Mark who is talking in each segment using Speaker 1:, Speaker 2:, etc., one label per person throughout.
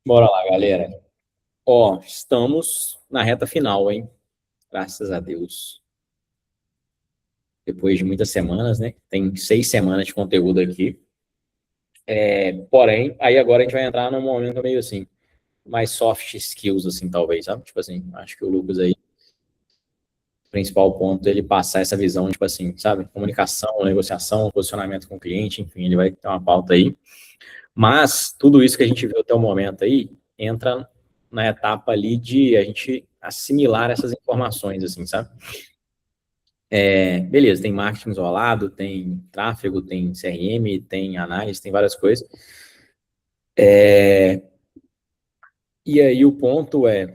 Speaker 1: Bora lá, galera. Ó, estamos na reta final, hein? Graças a Deus. Depois de muitas semanas, né? Tem 6 semanas de conteúdo aqui. Porém, aí agora a gente vai entrar num momento meio assim, mais soft skills, assim, talvez, sabe? Tipo assim, acho que o Lucas aí, o principal ponto é ele passar essa visão, tipo assim, sabe? Comunicação, negociação, posicionamento com o cliente, enfim, ele vai ter uma pauta aí. Mas tudo isso que a gente viu até o momento aí entra na etapa ali de a gente assimilar essas informações, assim, sabe? Beleza, tem marketing isolado, tem tráfego, tem CRM, tem análise, tem várias coisas. E aí o ponto é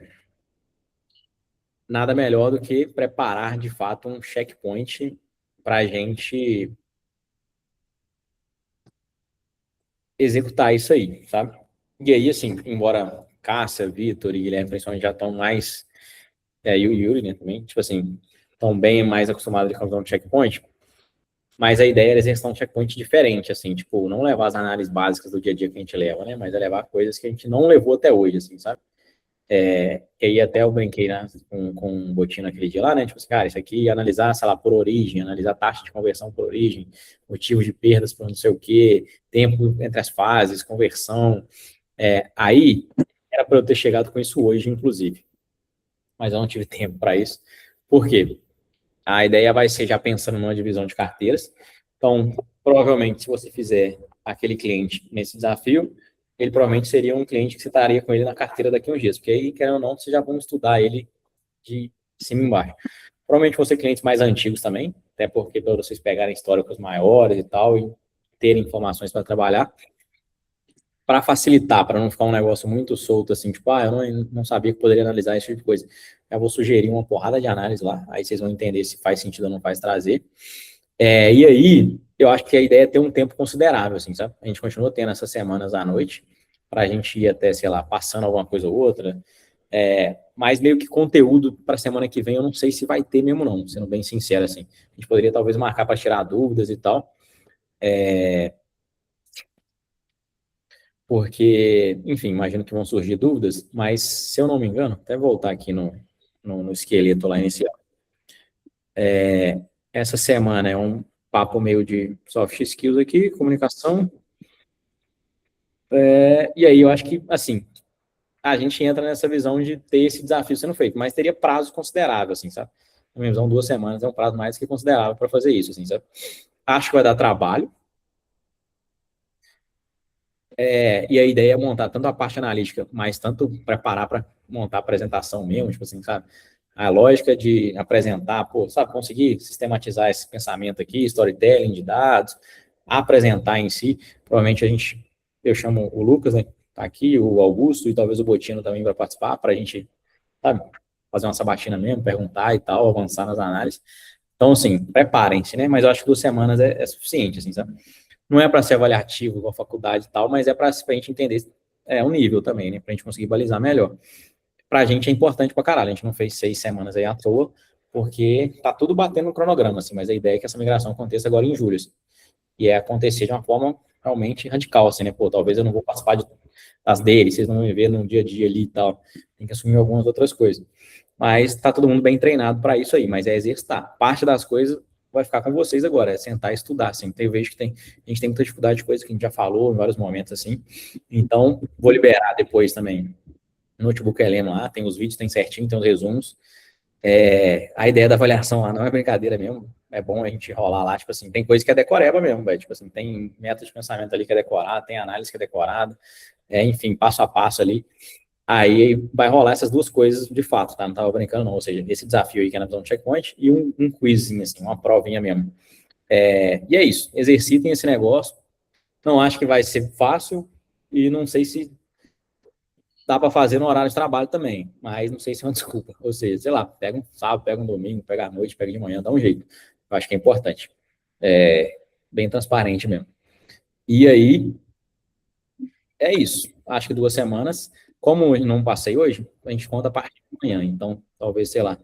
Speaker 1: nada melhor do que preparar de fato um checkpoint para a gente executar isso aí, sabe? E aí, assim, embora Cássia, Vitor e Guilherme, principalmente, já estão mais, e o Yuri, né, também, tipo assim, estão bem mais acostumados com um checkpoint, mas a ideia era exercitar um checkpoint diferente, assim, tipo, não levar as análises básicas do dia a dia que a gente leva, né, mas é levar coisas que a gente não levou até hoje, assim, sabe? E aí até eu brinquei, né, com o Botino aquele dia lá, né, tipo assim, cara, isso aqui analisar, sei lá, por origem, analisar taxa de conversão por origem, motivos de perdas por não sei o quê, tempo entre as fases, conversão, aí era para eu ter chegado com isso hoje, inclusive, mas eu não tive tempo para isso. Por quê? A ideia vai ser já pensando numa divisão de carteiras. Então, provavelmente, se você fizer aquele cliente nesse desafio, ele provavelmente seria um cliente que você estaria com ele na carteira daqui a uns dias, porque aí, querendo ou não, vocês já vão estudar ele de cima e embaixo. Provavelmente vão ser clientes mais antigos também, até porque para vocês pegarem históricos maiores e tal, e terem informações para trabalhar, para facilitar, para não ficar um negócio muito solto, assim, tipo, eu não sabia que poderia analisar esse tipo de coisa. Eu vou sugerir uma porrada de análise lá, aí vocês vão entender se faz sentido ou não faz trazer. E aí, eu acho que a ideia é ter um tempo considerável, assim, sabe? A gente continua tendo essas semanas à noite, para a gente ir até, sei lá, passando alguma coisa ou outra. Mas meio que conteúdo para a semana que vem, eu não sei se vai ter mesmo, não, sendo bem sincero, assim. A gente poderia talvez marcar para tirar dúvidas e tal. Porque, enfim, imagino que vão surgir dúvidas, mas se eu não me engano, até voltar aqui no esqueleto lá inicial, essa semana é um papo meio de soft skills aqui, comunicação, e aí eu acho que, assim, a gente entra nessa visão de ter esse desafio sendo feito, mas teria prazo considerável, assim, sabe? Na minha visão, 2 semanas é um prazo mais que considerável para fazer isso, assim, sabe? Acho que vai dar trabalho, e a ideia é montar tanto a parte analítica, mas tanto preparar para montar a apresentação mesmo, tipo assim, sabe? A lógica de apresentar, pô, sabe, conseguir sistematizar esse pensamento aqui, storytelling de dados, apresentar em si. Provavelmente eu chamo o Lucas, né, tá aqui, o Augusto e talvez o Botino também para participar, para a gente, sabe, fazer uma sabatina mesmo, perguntar e tal, avançar nas análises. Então, assim, preparem-se, né? Mas eu acho que 2 semanas é suficiente, assim, sabe? Não é para ser avaliativo igual a faculdade e tal, mas é para a gente entender um nível também, né? Para a gente conseguir balizar melhor. Para a gente é importante para caralho. A gente não fez 6 semanas aí à toa, porque tá tudo batendo no cronograma, assim, mas a ideia é que essa migração aconteça agora em julho, assim, e é acontecer de uma forma realmente radical, assim, né? Pô, talvez eu não vou participar das deles, vocês não vão me ver no dia a dia ali e tal. Tem que assumir algumas outras coisas. Mas tá todo mundo bem treinado para isso aí, mas é exercitar. Parte das coisas vai ficar com vocês agora, é sentar e estudar, assim. Eu vejo que a gente tem muita dificuldade de coisas que a gente já falou em vários momentos, assim. Então, vou liberar depois também o notebook Heleno lá, tem os vídeos, tem certinho, tem os resumos. A ideia da avaliação lá não é brincadeira mesmo, é bom a gente rolar lá, tipo assim, tem coisa que é decoreba mesmo, velho, tipo assim, tem meta de pensamento ali que é decorada, tem análise que é decorada, enfim, passo a passo ali. Aí vai rolar essas duas coisas de fato, tá? Não tava brincando, não. Ou seja, esse desafio aí que é na visão do checkpoint e um quizinho, assim, uma provinha mesmo. E é isso. Exercitem esse negócio. Não acho que vai ser fácil e não sei se dá para fazer no horário de trabalho também, mas não sei se é uma desculpa. Ou seja, sei lá, pega um sábado, pega um domingo, pega à noite, pega de manhã, dá um jeito. Eu acho que é importante. É, bem transparente mesmo. E aí, é isso. Acho que 2 semanas. Como eu não passei hoje, a gente conta a partir de amanhã. Então, talvez, sei lá,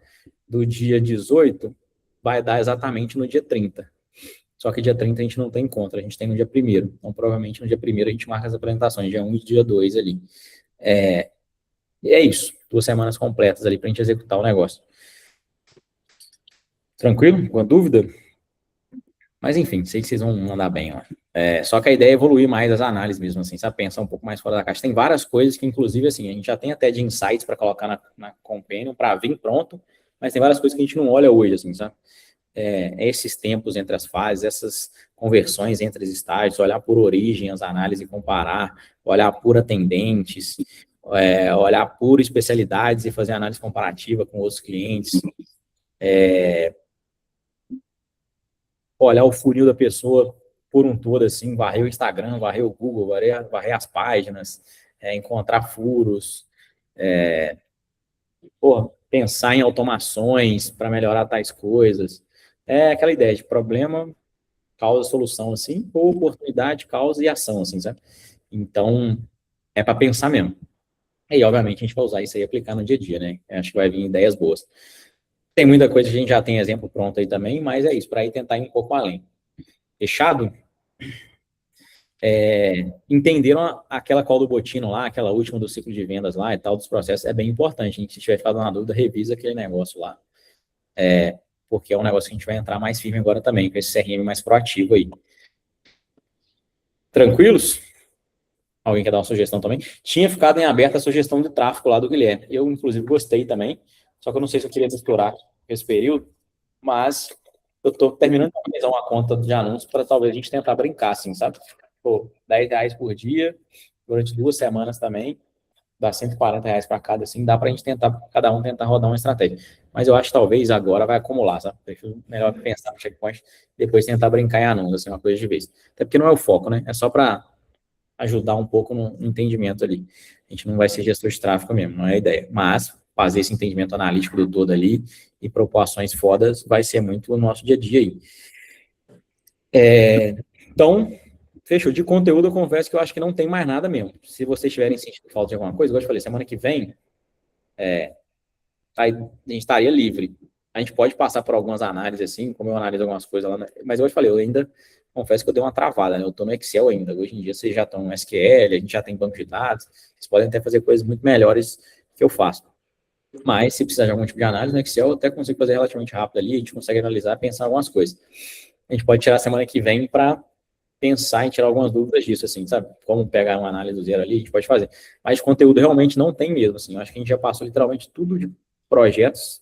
Speaker 1: do dia 18 vai dar exatamente no dia 30. Só que dia 30 a gente não tem encontro, a gente tem no dia 1º. Então, provavelmente no dia 1º a gente marca as apresentações, dia 1 e dia 2 ali. E é isso. 2 semanas completas ali para a gente executar o negócio. Tranquilo? Com dúvida? Mas enfim, sei que vocês vão mandar bem lá. Só que a ideia é evoluir mais as análises mesmo, assim, sabe? Pensar um pouco mais fora da caixa. Tem várias coisas que, inclusive, assim, a gente já tem até de insights para colocar na Companion, para vir pronto, mas tem várias coisas que a gente não olha hoje, assim, sabe? Esses tempos entre as fases, essas conversões entre os estágios, olhar por origem as análises e comparar, olhar por atendentes, olhar por especialidades e fazer análise comparativa com outros clientes, olhar o funil da pessoa por um todo, assim, varrer o Instagram, varrer o Google, varrer as páginas, encontrar furos, pensar em automações para melhorar tais coisas. É aquela ideia de problema, causa, solução, assim, ou oportunidade, causa e ação, assim, sabe? Então, é para pensar mesmo. E, obviamente, a gente vai usar isso aí e aplicar no dia a dia, né? Acho que vai vir ideias boas. Tem muita coisa que a gente já tem exemplo pronto aí também, mas é isso, para ir tentar ir um pouco além. Fechado? Entenderam aquela call do Botino lá, aquela última do ciclo de vendas lá e tal, dos processos, é bem importante. A gente, se tiver ficado na dúvida, revisa aquele negócio lá. Porque é um negócio que a gente vai entrar mais firme agora também, com esse CRM mais proativo aí. Tranquilos? Alguém quer dar uma sugestão também? Tinha ficado em aberto a sugestão de tráfego lá do Guilherme. Eu, inclusive, gostei também, só que eu não sei se eu queria misturar esse período, mas eu estou terminando de organizar uma conta de anúncios para talvez a gente tentar brincar, assim, sabe? Pô, R$ 10 por dia, durante 2 semanas também, dá R$ 140 para cada, assim, dá para a gente tentar, cada um tentar rodar uma estratégia. Mas eu acho que talvez agora vai acumular, sabe? Prefiro melhor pensar no checkpoint, depois tentar brincar em anúncios, assim, uma coisa de vez. Até porque não é o foco, né? É só para ajudar um pouco no entendimento ali. A gente não vai ser gestor de tráfego mesmo, não é a ideia. Mas fazer esse entendimento analítico do todo ali e proporções fodas vai ser muito o nosso dia a dia aí. Então, fechou. De conteúdo, eu confesso que eu acho que não tem mais nada mesmo. Se vocês tiverem sentido falta de alguma coisa, igual eu te falei, semana que vem, a gente estaria livre. A gente pode passar por algumas análises, assim, como eu analiso algumas coisas lá, mas eu te falei, eu ainda confesso que eu dei uma travada, né? Eu estou no Excel ainda. Hoje em dia vocês já estão no SQL, a gente já tem banco de dados, vocês podem até fazer coisas muito melhores que eu faço. Mas, se precisar de algum tipo de análise no Excel, eu até consigo fazer relativamente rápido ali, a gente consegue analisar, pensar algumas coisas. A gente pode tirar a semana que vem para pensar em tirar algumas dúvidas disso, assim, sabe? Como pegar uma análise do zero ali, a gente pode fazer. Mas de conteúdo realmente não tem mesmo, assim. Eu acho que a gente já passou literalmente tudo de projetos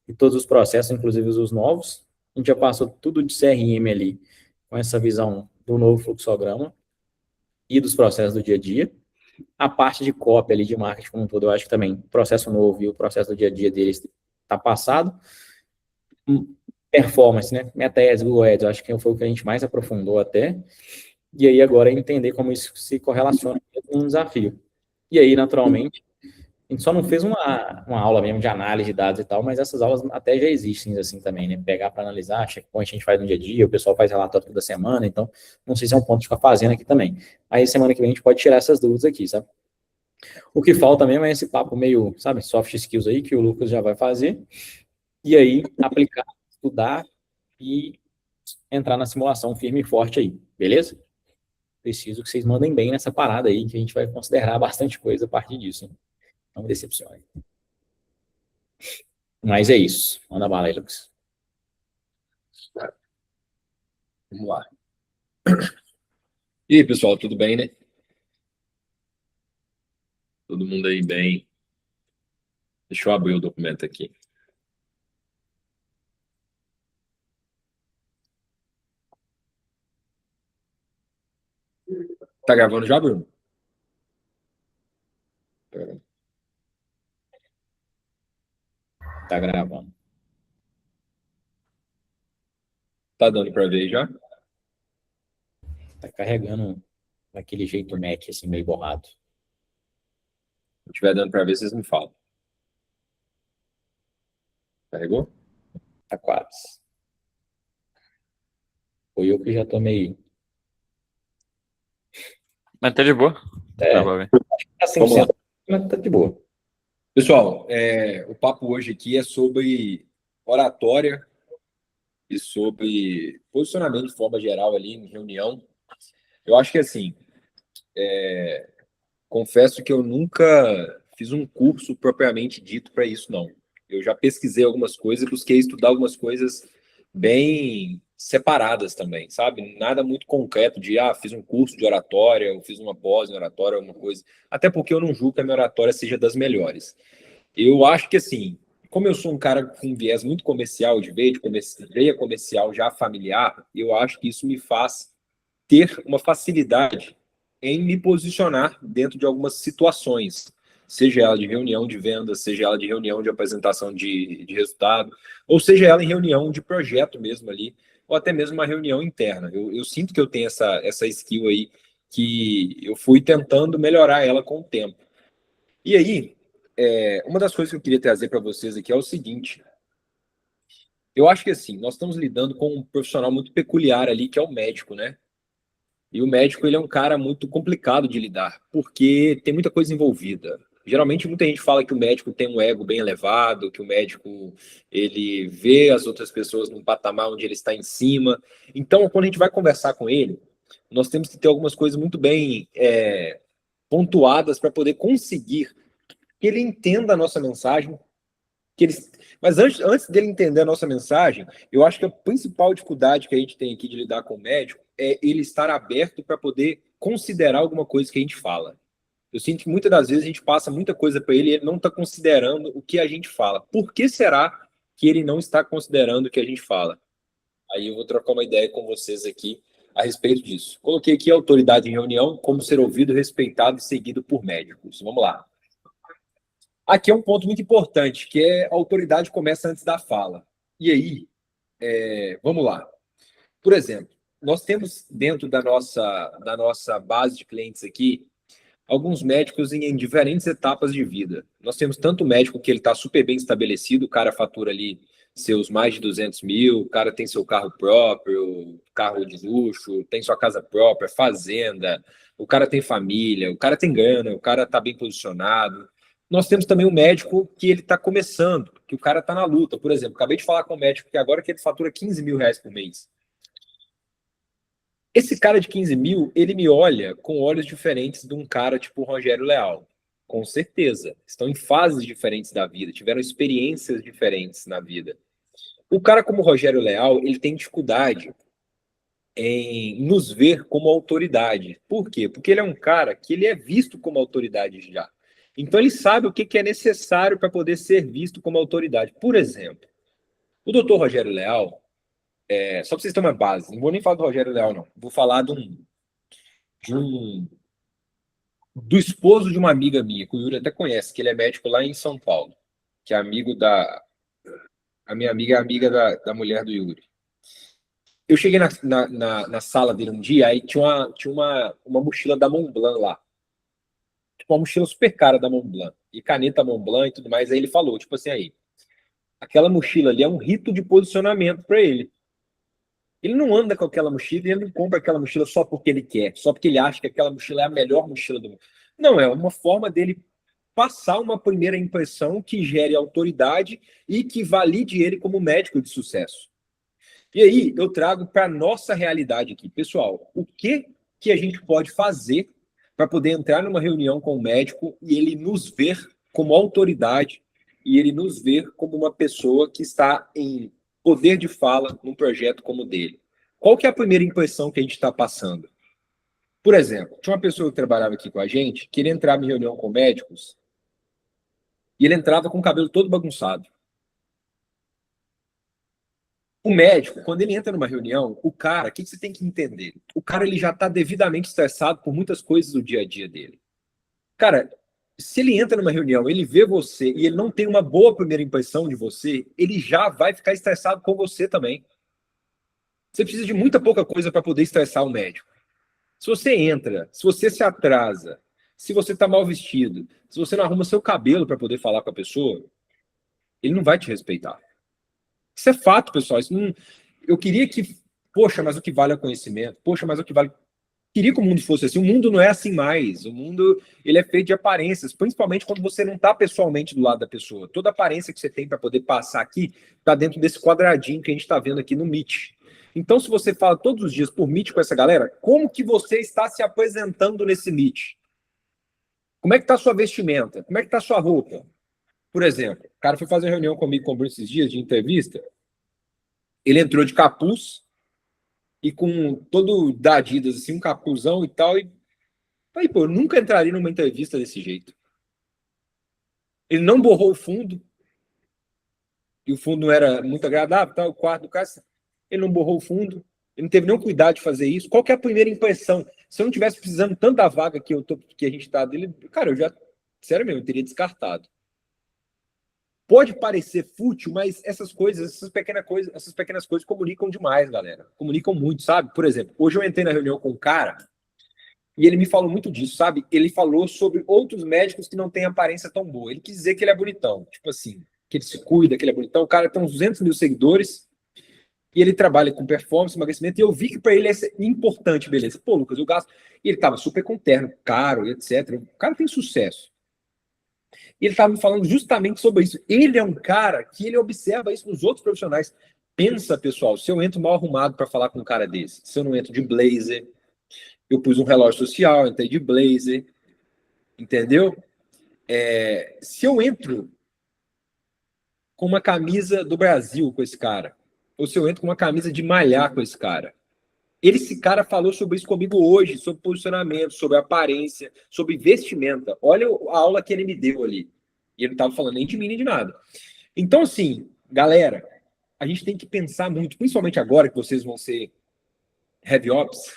Speaker 1: e todos os processos, inclusive os novos. A gente já passou tudo de CRM ali, com essa visão do novo fluxograma e dos processos do dia a dia. A parte de copy ali, de marketing como um todo, eu acho que também o processo novo e o processo do dia a dia deles está passado. Performance, né? Meta Ads, Google Ads, eu acho que foi o que a gente mais aprofundou até. E aí agora é entender como isso se correlaciona com um desafio. E aí, naturalmente, a gente só não fez uma aula mesmo de análise de dados e tal, mas essas aulas até já existem assim também, né? Pegar para analisar, checkpoint a gente faz no dia a dia, o pessoal faz relatório toda semana, então não sei se é um ponto de ficar fazendo aqui também. Aí semana que vem a gente pode tirar essas dúvidas aqui, sabe? O que falta mesmo é esse papo meio, sabe, soft skills aí, que o Lucas já vai fazer, e aí aplicar, estudar e entrar na simulação firme e forte aí, beleza? Preciso que vocês mandem bem nessa parada aí, que a gente vai considerar bastante coisa a partir disso, hein? Não me decepcione. Mas é isso. Manda bala aí, Lucas.
Speaker 2: Vamos lá. E aí, pessoal, tudo bem, né? Todo mundo aí bem? Deixa eu abrir o documento aqui. Tá gravando já, Bruno?
Speaker 1: Tá gravando.
Speaker 2: Tá dando para ver já?
Speaker 1: Tá carregando daquele jeito Mac, assim, meio borrado.
Speaker 2: Se estiver dando para ver, vocês me falam. Carregou?
Speaker 1: Tá quase. Foi eu que já tomei.
Speaker 3: Mas tá de boa.
Speaker 1: Tá 100%, mas tá de boa.
Speaker 2: Pessoal, o papo hoje aqui é sobre oratória e sobre posicionamento de forma geral ali em reunião. Eu acho que assim,
Speaker 3: confesso que eu nunca fiz um curso propriamente dito para isso, não. Eu já pesquisei algumas coisas, busquei estudar algumas coisas bem separadas também, sabe? Nada muito concreto de, fiz um curso de oratória, eu fiz uma pós em oratória, alguma coisa. Até porque eu não julgo que a minha oratória seja das melhores. Eu acho que, assim, como eu sou um cara com um viés muito comercial de veia comercial já familiar, eu acho que isso me faz ter uma facilidade em me posicionar dentro de algumas situações, seja ela de reunião de vendas, seja ela de reunião de apresentação de resultado, ou seja ela em reunião de projeto mesmo ali, ou até mesmo uma reunião interna. Eu sinto que eu tenho essa skill aí, que eu fui tentando melhorar ela com o tempo. E aí, uma das coisas que eu queria trazer para vocês aqui é o seguinte: eu acho que assim, nós estamos lidando com um profissional muito peculiar ali, que é o médico, né? E o médico, ele é um cara muito complicado de lidar, porque tem muita coisa envolvida. Geralmente, muita gente fala que o médico tem um ego bem elevado, que o médico, ele vê as outras pessoas num patamar onde ele está em cima. Então, quando a gente vai conversar com ele, nós temos que ter algumas coisas muito bem pontuadas para poder conseguir que ele entenda a nossa mensagem, que ele... Mas antes dele entender a nossa mensagem, eu acho que a principal dificuldade que a gente tem aqui de lidar com o médico é ele estar aberto para poder considerar alguma coisa que a gente fala. Eu sinto que muitas das vezes a gente passa muita coisa para ele e ele não está considerando o que a gente fala. Por que será que ele não está considerando o que a gente fala? Aí eu vou trocar uma ideia com vocês aqui a respeito disso. Coloquei aqui a autoridade em reunião, como ser ouvido, respeitado e seguido por médicos. Vamos lá. Aqui é um ponto muito importante, que é a autoridade começa antes da fala. E aí, vamos lá. Por exemplo, nós temos dentro da nossa base de clientes aqui, alguns médicos em diferentes etapas de vida. Nós temos tanto médico que ele está super bem estabelecido, o cara fatura ali seus mais de 200 mil, o cara tem seu carro próprio, carro de luxo, tem sua casa própria, fazenda, o cara tem família, o cara tem grana, o cara está bem posicionado. Nós temos também um médico que ele está começando, que o cara está na luta. Por exemplo, acabei de falar com um médico que agora que ele fatura 15 mil reais por mês. Esse cara de 15 mil, ele me olha com olhos diferentes de um cara tipo o Rogério Leal. Com certeza. Estão em fases diferentes da vida, tiveram experiências diferentes na vida. O cara como o Rogério Leal, ele tem dificuldade em nos ver como autoridade. Por quê? Porque ele é um cara que ele é visto como autoridade já. Então ele sabe o que é necessário para poder ser visto como autoridade. Por exemplo, o doutor Rogério Leal, só para vocês terem uma base, não vou nem falar do Rogério Leal, não. Vou falar do esposo de uma amiga minha, que o Yuri até conhece, que ele é médico lá em São Paulo, que é amigo da... A minha amiga é amiga da mulher do Yuri. Eu cheguei na sala dele um dia, aí tinha uma mochila da Montblanc lá. Tipo, uma mochila super cara da Montblanc. E caneta Montblanc e tudo mais. Aí ele falou, tipo assim, aí, aquela mochila ali é um rito de posicionamento para ele. Ele não anda com aquela mochila e ele não compra aquela mochila só porque ele quer, só porque ele acha que aquela mochila é a melhor mochila do mundo. Não, é uma forma dele passar uma primeira impressão que gere autoridade e que valide ele como médico de sucesso. E aí eu trago para a nossa realidade aqui. Pessoal, o que a gente pode fazer para poder entrar numa reunião com o médico e ele nos ver como autoridade e ele nos ver como uma pessoa que está em poder de fala num projeto como o dele? Qual que é a primeira impressão que a gente está passando? Por exemplo, tinha uma pessoa que trabalhava aqui com a gente, que ele entrava em reunião com médicos e ele entrava com o cabelo todo bagunçado. O médico, quando ele entra numa reunião, o cara, o que você tem que entender? O cara ele já está devidamente estressado por muitas coisas do dia a dia dele. Cara, se ele entra numa reunião, ele vê você e ele não tem uma boa primeira impressão de você, ele já vai ficar estressado com você também. Você precisa de muita pouca coisa para poder estressar o médico. Se você entra, se você se atrasa, se você está mal vestido, se você não arruma seu cabelo para poder falar com a pessoa, ele não vai te respeitar. Isso é fato, pessoal. Isso não... Eu queria que... Poxa, mas o que vale é o conhecimento. Poxa, mas o que vale... Queria que o mundo fosse assim. O mundo não é assim mais. O mundo ele é feito de aparências, principalmente quando você não está pessoalmente do lado da pessoa. Toda aparência que você tem para poder passar aqui está dentro desse quadradinho que a gente está vendo aqui no Meet. Então, se você fala todos os dias por Meet com essa galera, como que você está se apresentando nesse Meet? Como é que tá a sua vestimenta? Como é que tá a sua roupa? Por exemplo, o cara foi fazer reunião comigo com o Bruno esses dias de entrevista. Ele entrou de capuz e com todo da Adidas, assim, um capuzão e tal. E aí, pô, eu nunca entraria numa entrevista desse jeito. Ele não borrou o fundo. E o fundo não era muito agradável, tá? O quarto do cara, ele não borrou o fundo. Ele não teve nenhum cuidado de fazer isso. Qual que é a primeira impressão? Se eu não tivesse precisando tanto da vaga que a gente tá dele, cara, eu já, sério mesmo, eu teria descartado. Pode parecer fútil, mas essas pequenas coisas comunicam demais, galera. Comunicam muito, sabe? Por exemplo, hoje eu entrei na reunião com um cara e ele me falou muito disso, sabe? Ele falou sobre outros médicos que não têm aparência tão boa. Ele quis dizer que ele é bonitão, tipo assim, que ele se cuida, que ele é bonitão. O cara tem uns 200 mil seguidores e ele trabalha com performance, emagrecimento, e eu vi que para ele é importante, beleza. Pô, Lucas, eu gasto. E ele tava super com terno, caro, etc. O cara tem sucesso. E ele estava me falando justamente sobre isso. Ele é um cara que ele observa isso nos outros profissionais. Pensa, pessoal, se eu entro mal arrumado para falar com um cara desse, se eu não entro de blazer, eu pus um relógio social, entrei de blazer, entendeu? Se eu entro com uma camisa do Brasil com esse cara, ou se eu entro com uma camisa de malhar com esse cara, esse cara falou sobre isso comigo hoje, sobre posicionamento, sobre aparência, sobre vestimenta. Olha a aula que ele me deu ali. E ele não estava falando nem de mim, nem de nada. Então, assim, galera, a gente tem que pensar muito, principalmente agora que vocês vão ser heavy ops,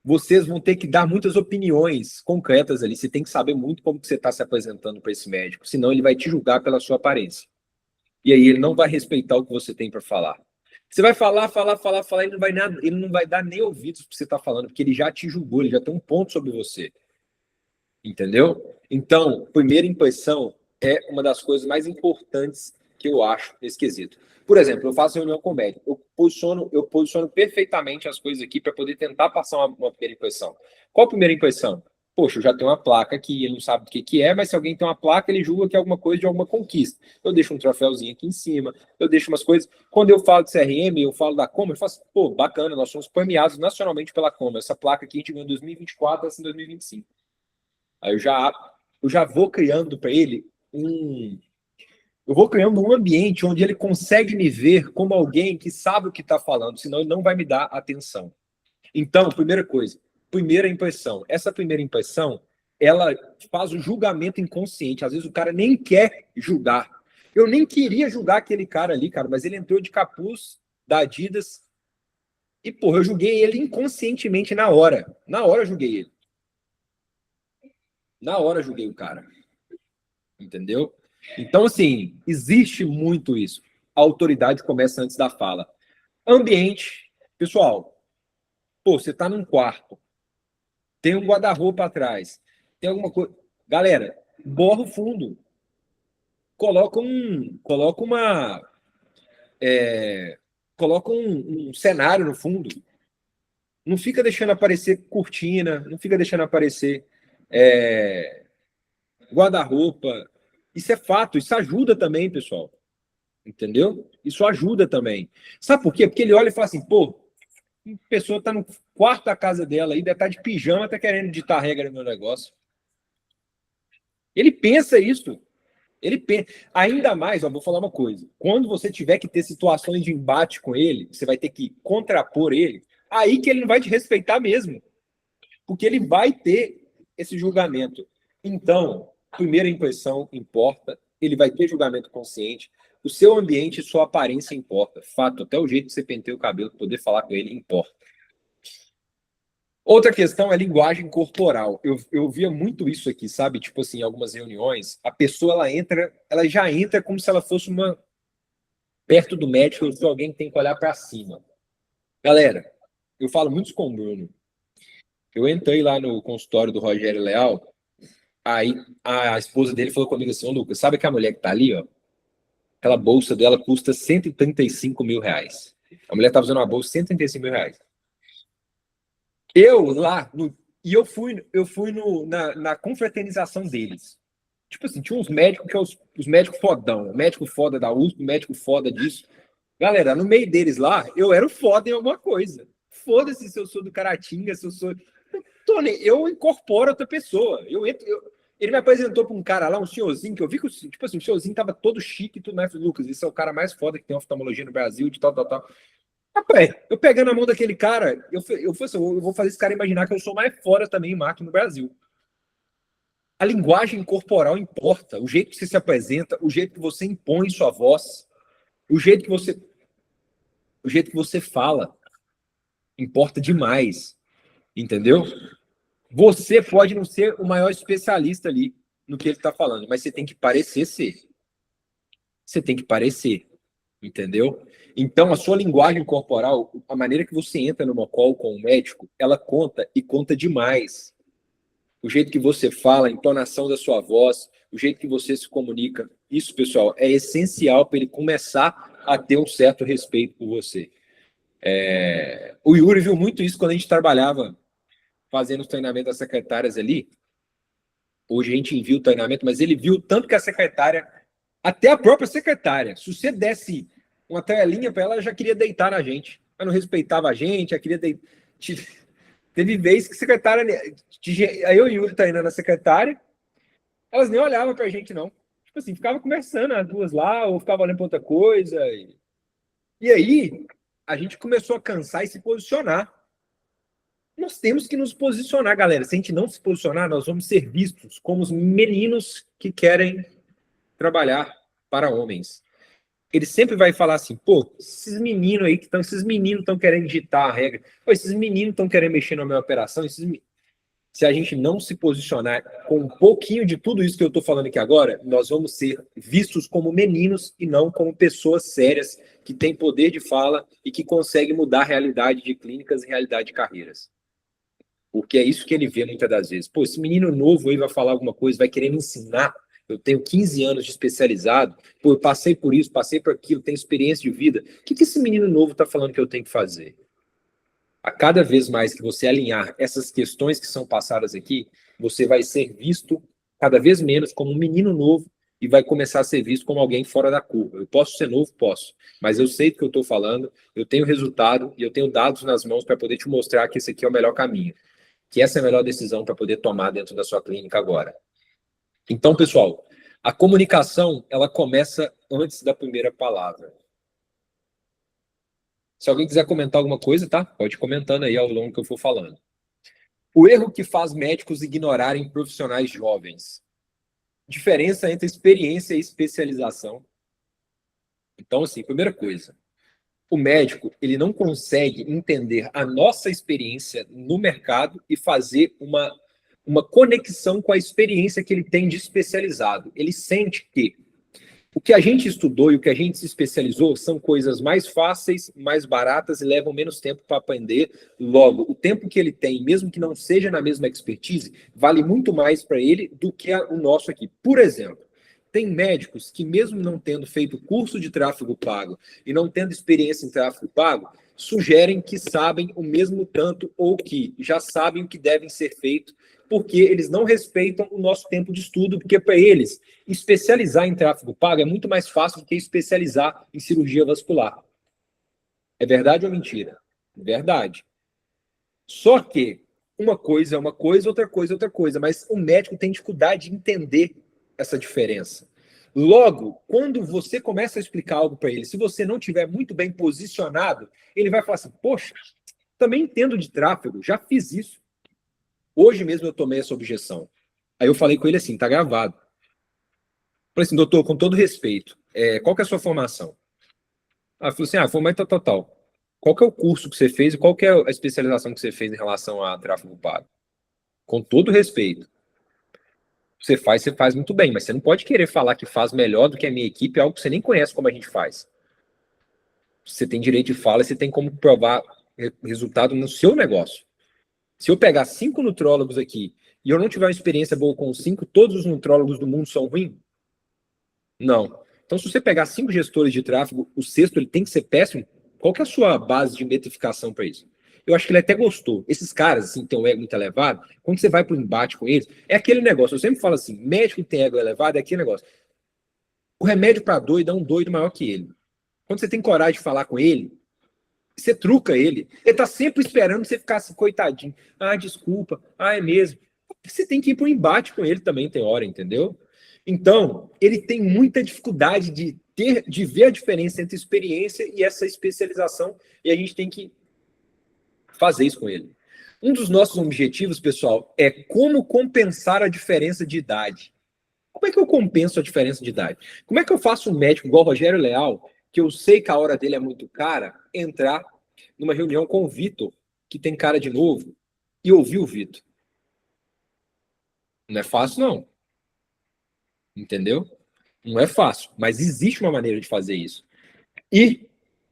Speaker 3: vocês vão ter que dar muitas opiniões concretas ali. Você tem que saber muito como que você está se apresentando para esse médico, senão ele vai te julgar pela sua aparência. E aí ele não vai respeitar o que você tem para falar. Você vai falar, ele não vai dar nem ouvidos para você estar falando, porque ele já te julgou, ele já tem um ponto sobre você. Entendeu? Então, primeira impressão é uma das coisas mais importantes que eu acho nesse quesito. Por exemplo, eu faço reunião com o médico, eu posiciono perfeitamente as coisas aqui para poder tentar passar uma primeira impressão. Qual a primeira impressão? Poxa, eu já tenho uma placa aqui, ele não sabe do que é, mas se alguém tem uma placa, ele julga que é alguma coisa de alguma conquista. Eu deixo um troféuzinho aqui em cima, eu deixo umas coisas. Quando eu falo de CRM, eu falo da Coma, eu falo assim, pô, bacana, nós somos premiados nacionalmente pela Coma. Essa placa aqui a gente ganhou em 2024, essa em 2025. Aí eu já vou criando para ele eu vou criando um ambiente onde ele consegue me ver como alguém que sabe o que está falando, senão ele não vai me dar atenção. Então, primeira impressão. Essa primeira impressão, ela faz o julgamento inconsciente. Às vezes o cara nem quer julgar. Eu nem queria julgar aquele cara ali, cara, mas ele entrou de capuz da Adidas e, porra, eu julguei ele inconscientemente na hora. Na hora eu julguei ele. Na hora eu julguei o cara. Entendeu? Então, assim, existe muito isso. A autoridade começa antes da fala. Ambiente. Pessoal, pô, você tá num quarto. Tem um guarda-roupa atrás. Tem alguma coisa. Galera, borra o fundo. Coloca um cenário no fundo. Não fica deixando aparecer cortina, não fica deixando aparecer guarda-roupa. Isso é fato, isso ajuda também, pessoal. Entendeu? Isso ajuda também. Sabe por quê? Porque ele olha e fala assim, pô, a pessoa tá no quarto da casa dela aí, deve estar de pijama, tá querendo ditar regra no meu negócio. Ele pensa isso. Ele pensa. Ainda mais, ó, vou falar uma coisa. Quando você tiver que ter situações de embate com ele, você vai ter que contrapor ele, aí que ele não vai te respeitar mesmo. Porque ele vai ter esse julgamento. Então, primeira impressão importa, ele vai ter julgamento consciente, o seu ambiente e sua aparência importa. Fato, até o jeito que você penteia o cabelo, poder falar com ele importa. Outra questão é linguagem corporal. Eu via muito isso aqui, sabe? Tipo assim, em algumas reuniões, a pessoa ela já entra como se ela fosse perto do médico, ou se alguém tem que olhar para cima. Galera, eu falo muito com o Bruno. Eu entrei lá no consultório do Rogério Leal, aí a esposa dele falou comigo assim, ô Lucas, sabe que a mulher que tá ali, ó? Aquela bolsa dela custa R$135 mil. A mulher tá usando uma bolsa de R$135 mil. Eu fui na confraternização deles. Tipo assim, tinha uns médicos que os médicos fodão, o médico foda da USP, o médico foda disso. Galera, no meio deles lá, eu era o foda em alguma coisa. Foda-se se eu sou do Caratinga, se eu sou... Eu incorporo outra pessoa. Ele me apresentou para um cara lá, um senhorzinho, que eu vi que tipo assim, o senhorzinho tava todo chique e tudo mais. Falei, Lucas, esse é o cara mais foda que tem oftalmologia no Brasil, de tal, tal, tal. Rapaz, eu pegando a mão daquele cara, eu falei assim, eu vou fazer esse cara imaginar que eu sou mais fora também em marketing no Brasil. A linguagem corporal importa, o jeito que você se apresenta, o jeito que você impõe sua voz, o jeito que você fala, importa demais, entendeu? Você pode não ser o maior especialista ali no que ele está falando, mas você tem que parecer ser. Você tem que parecer, entendeu? Então, a sua linguagem corporal, a maneira que você entra numa call com o médico, ela conta e conta demais. O jeito que você fala, a entonação da sua voz, o jeito que você se comunica, isso, pessoal, é essencial para ele começar a ter um certo respeito por você. O Yuri viu muito isso quando a gente trabalhava fazendo os treinamentos das secretárias ali. Hoje a gente envia o treinamento, mas ele viu tanto que a secretária, até a própria secretária, se você desse uma telinha para ela, ela já queria deitar na gente. Ela não respeitava a gente, ela queria deitar. Teve vez que a secretária, aí eu e o Yuri treinando a secretária, elas nem olhavam pra gente, não. Tipo assim, ficava conversando as duas lá, ou ficava olhando pra outra coisa. E aí, a gente começou a cansar e se posicionar. Nós temos que nos posicionar, galera. Se a gente não se posicionar, nós vamos ser vistos como os meninos que querem trabalhar para homens. Ele sempre vai falar assim, pô, esses meninos aí esses meninos estão querendo digitar a regra, pô, esses meninos estão querendo mexer na minha operação, se a gente não se posicionar com um pouquinho de tudo isso que eu estou falando aqui agora, nós vamos ser vistos como meninos e não como pessoas sérias que têm poder de fala e que conseguem mudar a realidade de clínicas e realidade de carreiras. Porque é isso que ele vê muitas das vezes. Pô, esse menino novo aí vai falar alguma coisa, vai querer me ensinar. Eu tenho 15 anos de especializado, pô, eu passei por isso, passei por aquilo, tenho experiência de vida. O que esse menino novo está falando que eu tenho que fazer? A cada vez mais que você alinhar essas questões que são passadas aqui, você vai ser visto cada vez menos como um menino novo e vai começar a ser visto como alguém fora da curva. Eu posso ser novo? Posso. Mas eu sei do que eu estou falando, eu tenho resultado e eu tenho dados nas mãos para poder te mostrar que esse aqui é o melhor caminho. Que essa é a melhor decisão para poder tomar dentro da sua clínica agora. Então, pessoal, a comunicação, ela começa antes da primeira palavra. Se alguém quiser comentar alguma coisa, tá? Pode ir comentando aí ao longo que eu for falando. O erro que faz médicos ignorarem profissionais jovens. Diferença entre experiência e especialização. Então, assim, primeira coisa. O médico, ele não consegue entender a nossa experiência no mercado e fazer uma conexão com a experiência que ele tem de especializado. Ele sente que o que a gente estudou e o que a gente se especializou são coisas mais fáceis, mais baratas e levam menos tempo para aprender. Logo, o tempo que ele tem, mesmo que não seja na mesma expertise, vale muito mais para ele do que o nosso aqui. Por exemplo, tem médicos que, mesmo não tendo feito curso de tráfego pago e não tendo experiência em tráfego pago, sugerem que sabem o mesmo tanto ou que já sabem o que devem ser feito, porque eles não respeitam o nosso tempo de estudo, porque para eles, especializar em tráfego pago é muito mais fácil do que especializar em cirurgia vascular. É verdade ou mentira? Verdade. Só que uma coisa é uma coisa, outra coisa é outra coisa, mas o médico tem dificuldade de entender essa diferença. Logo, quando você começa a explicar algo para ele, se você não tiver muito bem posicionado, ele vai falar assim, poxa, também entendo de tráfego, já fiz isso. Hoje mesmo eu tomei essa objeção. Aí eu falei com ele assim, tá gravado. Falei assim, doutor, com todo respeito, qual que é a sua formação? Ele falou assim, formação total. Qual que é o curso que você fez e qual que é a especialização que você fez em relação a tráfego pago? Com todo respeito. Você faz muito bem, mas você não pode querer falar que faz melhor do que a minha equipe, algo que você nem conhece como a gente faz. Você tem direito de fala e você tem como provar resultado no seu negócio. Se eu pegar 5 nutrólogos aqui e eu não tiver uma experiência boa com 5, todos os nutrólogos do mundo são ruins? Não. Então, se você pegar 5 gestores de tráfego, o sexto ele tem que ser péssimo, qual que é a sua base de metrificação para isso? Eu acho que ele até gostou. Esses caras, assim, que tem um ego muito elevado, quando você vai para o embate com eles, é aquele negócio. Eu sempre falo assim, médico que tem ego elevado é aquele negócio. O remédio para doido é um doido maior que ele. Quando você tem coragem de falar com ele, você truca ele. Ele tá sempre esperando você ficar assim, coitadinho. Desculpa. É mesmo. você tem que ir para um embate com ele também, tem hora, entendeu? Então, ele tem muita dificuldade de ver a diferença entre experiência e essa especialização, e a gente tem que fazer isso com ele. Um dos nossos objetivos, pessoal, é como compensar a diferença de idade. Como é que eu compenso a diferença de idade? Como é que eu faço um médico igual o Rogério Leal, que eu sei que a hora dele é muito cara, entrar numa reunião com o Vitor, que tem cara de novo, e ouvir o Vitor? Não é fácil, não. Entendeu? Não é fácil, mas existe uma maneira de fazer isso. E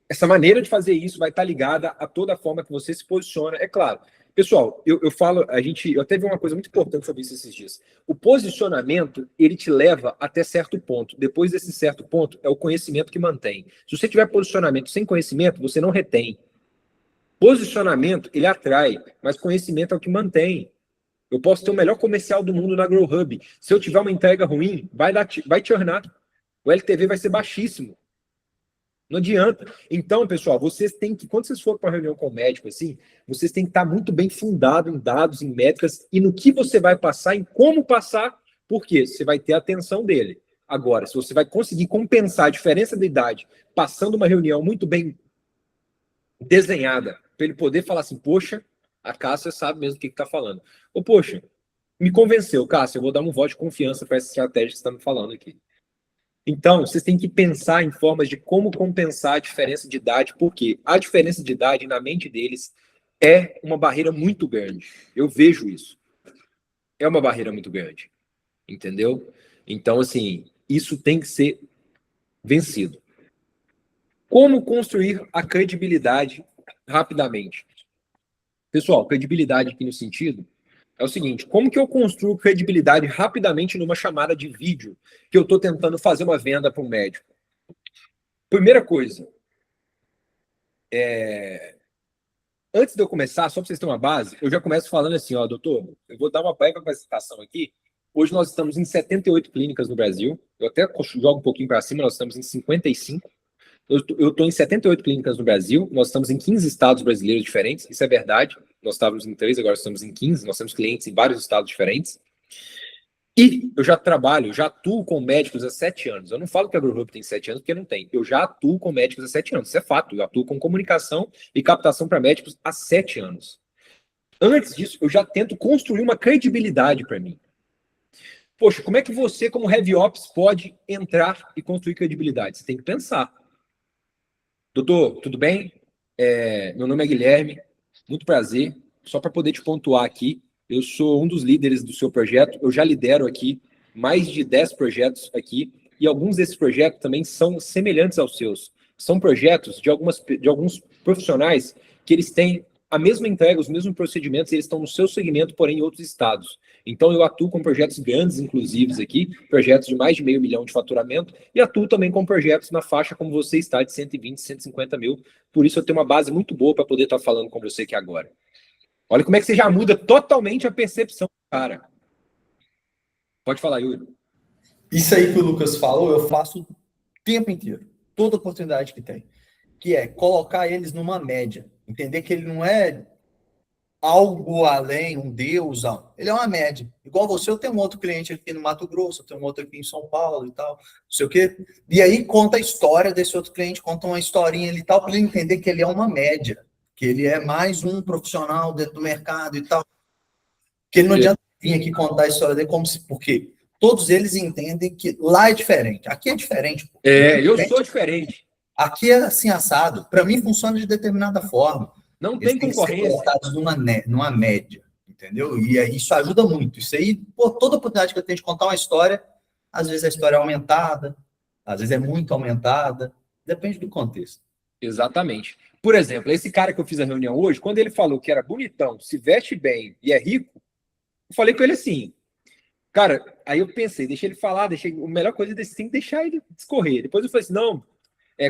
Speaker 3: essa maneira de fazer isso vai estar ligada a toda a forma que você se posiciona. É claro. Pessoal, eu falo, eu até vi uma coisa muito importante sobre isso esses dias. O posicionamento, ele te leva até certo ponto. Depois desse certo ponto, é o conhecimento que mantém. Se você tiver posicionamento sem conhecimento, você não retém. Posicionamento, ele atrai, mas conhecimento é o que mantém. Eu posso ter o melhor comercial do mundo na Grow Hub. Se eu tiver uma entrega ruim, vai churnar. O LTV vai ser baixíssimo. Não adianta. Então, pessoal, vocês têm que, quando vocês forem para uma reunião com o médico, assim, vocês têm que estar muito bem fundado em dados, em métricas e no que você vai passar, em como passar, porque você vai ter a atenção dele. Agora, se você vai conseguir compensar a diferença de idade passando uma reunião muito bem desenhada, para ele poder falar assim, poxa, a Cássia sabe mesmo o que está falando. Ou, poxa, me convenceu, Cássia, eu vou dar um voto de confiança para essa estratégia que você está me falando aqui. Então, vocês têm que pensar em formas de como compensar a diferença de idade, porque a diferença de idade na mente deles é uma barreira muito grande. Eu vejo isso. É uma barreira muito grande. Entendeu? Então, assim, isso tem que ser vencido. Como construir a credibilidade rapidamente? Pessoal, credibilidade aqui no sentido é o seguinte, como que eu construo credibilidade rapidamente numa chamada de vídeo que eu estou tentando fazer uma venda para um médico? Primeira coisa, antes de eu começar, só para vocês terem uma base, eu já começo falando assim, ó, doutor, eu vou dar uma breve apresentação aqui. Hoje nós estamos em 78 clínicas no Brasil, eu até jogo um pouquinho para cima, nós estamos em 55. Eu estou em 78 clínicas no Brasil, nós estamos em 15 estados brasileiros diferentes, isso é verdade. Nós estávamos em 3, agora estamos em 15, nós temos clientes em vários estados diferentes. E eu já atuo com médicos há 7 anos. Eu não falo que a GrowHub tem 7 anos, porque não tem. Eu já atuo com médicos há 7 anos, isso é fato. Eu atuo com comunicação e captação para médicos há 7 anos. Antes disso, eu já tento construir uma credibilidade para mim. Poxa, como é que você, como Heavy Ops, pode entrar e construir credibilidade? Você tem que pensar. Doutor, tudo bem? Meu nome é Guilherme, muito prazer. Só para poder te pontuar aqui, eu sou um dos líderes do seu projeto, eu já lidero aqui mais de 10 projetos aqui, e alguns desses projetos também são semelhantes aos seus. São projetos de alguns profissionais que eles têm a mesma entrega, os mesmos procedimentos, eles estão no seu segmento, porém em outros estados. Então eu atuo com projetos grandes, inclusive aqui, projetos de mais de $500 mil de faturamento, e atuo também com projetos na faixa como você está, de 120, 150 mil. Por isso eu tenho uma base muito boa para poder estar falando com você aqui agora. Olha como é que você já muda totalmente a percepção do cara. Pode falar, Yuri.
Speaker 4: Isso aí que o Lucas falou, eu faço o tempo inteiro. Toda oportunidade que tem. Que é colocar eles numa média. Entender que ele não é algo além, um deus, não. Ele é uma média. Igual você, eu tenho um outro cliente aqui no Mato Grosso, eu tenho um outro aqui em São Paulo e tal, não sei o quê. E aí conta a história desse outro cliente, conta uma historinha ali e tal, para ele entender que ele é uma média, que ele é mais um profissional dentro do mercado e tal. Que ele não adianta vir aqui contar a história dele como se... Porque todos eles entendem que lá é diferente. Aqui é diferente.
Speaker 3: Eu sou diferente.
Speaker 4: Aqui é assim, assado. Para mim, funciona de determinada forma.
Speaker 3: Não
Speaker 4: Eles
Speaker 3: tem
Speaker 4: têm
Speaker 3: concorrência.
Speaker 4: que ser colocados numa média, entendeu? E aí isso ajuda muito. Isso aí, toda oportunidade que eu tenho de contar uma história, às vezes a história é aumentada, às vezes é muito aumentada, depende do contexto.
Speaker 3: Exatamente. Por exemplo, esse cara que eu fiz a reunião hoje, quando ele falou que era bonitão, se veste bem e é rico, eu falei com ele assim, cara, aí eu pensei, deixei ele falar, a melhor coisa desse tem que deixar ele discorrer. Depois eu falei assim, não,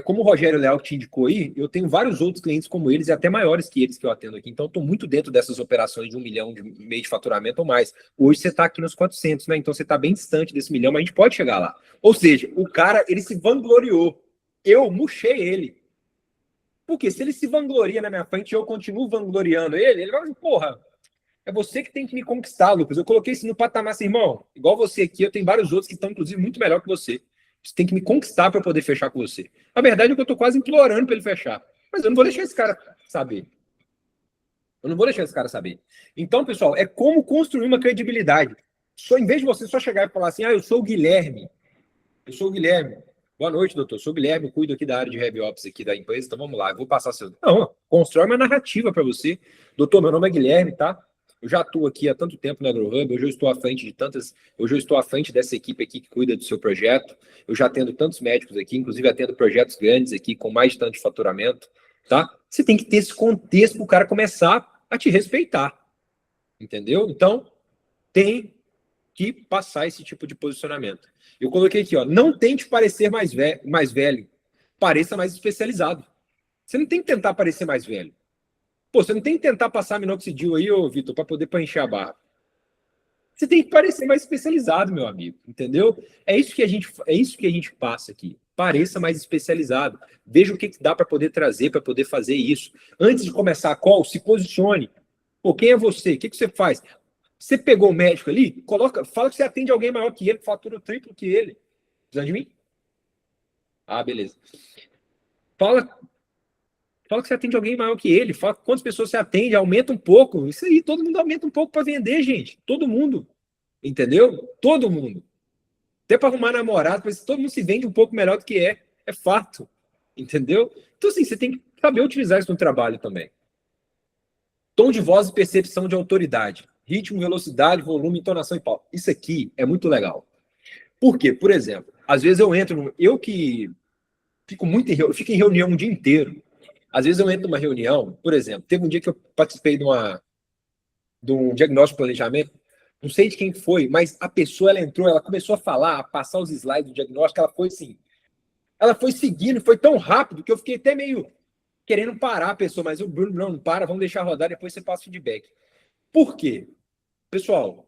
Speaker 3: como o Rogério Leal te indicou aí, eu tenho vários outros clientes como eles e até maiores que eles que eu atendo aqui. Então, eu estou muito dentro dessas operações de $1,5 milhão de faturamento ou mais. Hoje você está aqui nos 400, né? Então, você está bem distante desse 1 milhão, mas a gente pode chegar lá. Ou seja, o cara, ele se vangloriou. Eu murchei ele. Porque se ele se vangloria na minha frente e eu continuo vangloriando ele, ele vai dizer, porra, É você que tem que me conquistar, Lucas. Eu coloquei isso no patamar assim, irmão. Igual você aqui, eu tenho vários outros que estão, inclusive, muito melhor que você. Você tem que me conquistar para poder fechar com você. A verdade é que eu estou quase implorando para ele fechar. Mas eu não vou deixar esse cara saber. Eu não vou deixar esse cara saber. Então, pessoal, é como construir uma credibilidade. Em vez de você só chegar e falar assim, eu sou o Guilherme. Eu sou o Guilherme. Boa noite, doutor. Eu sou o Guilherme, cuido aqui da área de Heavy Ops aqui da empresa. Então vamos lá, eu vou passar seu. Não, constrói uma narrativa para você. Doutor, meu nome é Guilherme, tá? Eu já atuo aqui há tanto tempo na AgroHub, hoje eu estou à frente de tantas. Hoje eu estou à frente dessa equipe aqui que cuida do seu projeto. Eu já atendo tantos médicos aqui, inclusive atendo projetos grandes aqui, com mais de tanto de faturamento, tá? Você tem que ter esse contexto para o cara começar a te respeitar. Entendeu? Então, tem que passar esse tipo de posicionamento. Eu coloquei aqui, ó, não tente parecer mais velho, pareça mais especializado. Você não tem que tentar parecer mais velho. Pô, você não tem que tentar passar minoxidil aí, ô Vitor, para poder encher a barra. Você tem que parecer mais especializado, meu amigo, entendeu? É isso que a gente passa aqui. Pareça mais especializado. Veja o que dá para poder trazer, para poder fazer isso. Antes de começar a call, se posicione. Pô, quem é você? O que você faz? Você pegou o médico ali, fala que você atende alguém maior que ele, fatura o triplo que ele. Precisa de mim? Ah, beleza. Fala que você atende alguém maior que ele, fala quantas pessoas você atende, aumenta um pouco. Isso aí, todo mundo aumenta um pouco para vender, gente. Todo mundo. Entendeu? Todo mundo. Até para arrumar namorado, mas todo mundo se vende um pouco melhor do que é. É fato. Entendeu? Então, assim, você tem que saber utilizar isso no trabalho também. Tom de voz e percepção de autoridade. Ritmo, velocidade, volume, entonação e pau. Isso aqui é muito legal. Por quê? Por exemplo, às vezes eu que fico em reunião o dia inteiro. Às vezes eu entro numa reunião, por exemplo, teve um dia que eu participei de um diagnóstico de planejamento, não sei de quem foi, mas a pessoa, ela entrou, ela começou a falar, a passar os slides do diagnóstico, ela foi seguindo, foi tão rápido que eu fiquei até meio querendo parar a pessoa, mas o Bruno, não para, vamos deixar rodar, depois você passa o feedback. Por quê? Pessoal,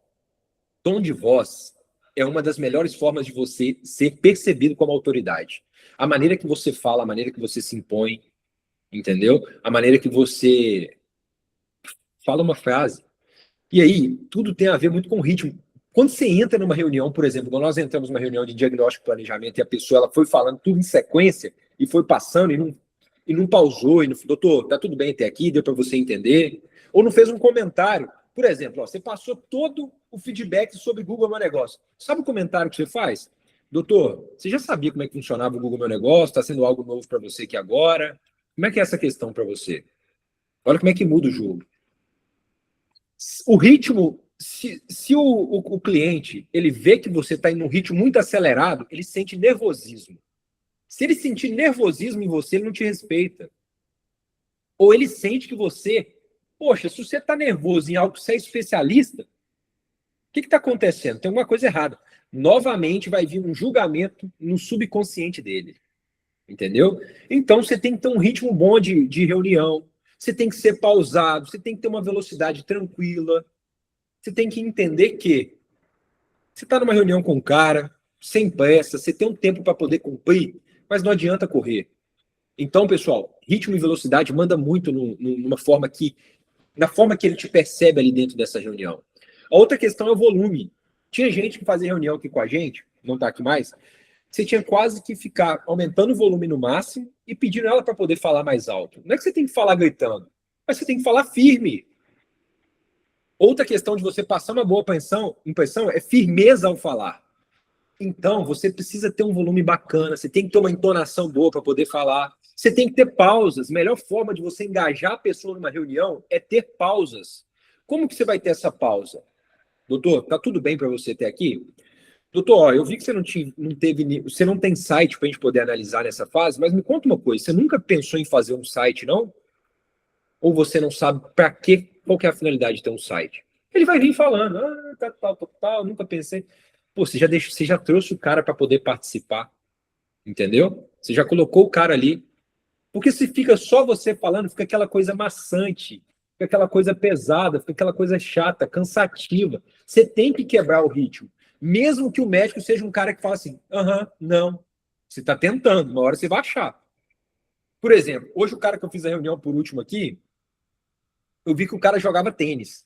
Speaker 3: tom de voz é uma das melhores formas de você ser percebido como autoridade. A maneira que você fala, a maneira que você se impõe, entendeu? A maneira que você fala uma frase. E aí, tudo tem a ver muito com o ritmo. Quando você entra numa reunião, por exemplo, quando nós entramos numa reunião de diagnóstico e planejamento e a pessoa ela foi falando tudo em sequência e foi passando e não pausou, e não, doutor, tá tudo bem até aqui, deu para você entender, ou não fez um comentário. Por exemplo, ó, você passou todo o feedback sobre Google Meu Negócio. Sabe o comentário que você faz? Doutor, você já sabia como é que funcionava o Google Meu Negócio? Está sendo algo novo para você aqui agora? Como é que é essa questão para você? Olha como é que muda o jogo. O ritmo, se o cliente ele vê que você está em um ritmo muito acelerado, ele sente nervosismo. Se ele sentir nervosismo em você, ele não te respeita. Ou ele sente que você... Poxa, se você está nervoso em algo que você é especialista, o que está acontecendo? Tem alguma coisa errada. Novamente vai vir um julgamento no subconsciente dele. Entendeu? Então você tem que ter um ritmo bom de reunião, você tem que ser pausado, você tem que ter uma velocidade tranquila, você tem que entender que você está numa reunião com um cara, sem pressa, você tem um tempo para poder cumprir, mas não adianta correr. Então, pessoal, ritmo e velocidade manda muito na forma que ele te percebe ali dentro dessa reunião. A outra questão é o volume. Tinha gente que fazia reunião aqui com a gente, não está aqui mais, você tinha quase que ficar aumentando o volume no máximo e pedindo ela para poder falar mais alto. Não é que você tem que falar gritando, mas você tem que falar firme. Outra questão de você passar uma boa impressão é firmeza ao falar. Então, você precisa ter um volume bacana, você tem que ter uma entonação boa para poder falar, você tem que ter pausas. A melhor forma de você engajar a pessoa numa reunião é ter pausas. Como que você vai ter essa pausa? Doutor, tá tudo bem para você ter aqui? Doutor, ó, eu vi que você não tem site para a gente poder analisar nessa fase, mas me conta uma coisa, você nunca pensou em fazer um site, não? Ou você não sabe para qual que é a finalidade de ter um site? Ele vai vir falando, tal, nunca pensei. Pô, você já trouxe o cara para poder participar, entendeu? Você já colocou o cara ali. Porque se fica só você falando, fica aquela coisa maçante, fica aquela coisa pesada, fica aquela coisa chata, cansativa. Você tem que quebrar o ritmo. Mesmo que o médico seja um cara que fala assim, não. Você está tentando, uma hora você vai achar. Por exemplo, hoje o cara que eu fiz a reunião por último aqui, eu vi que o cara jogava tênis.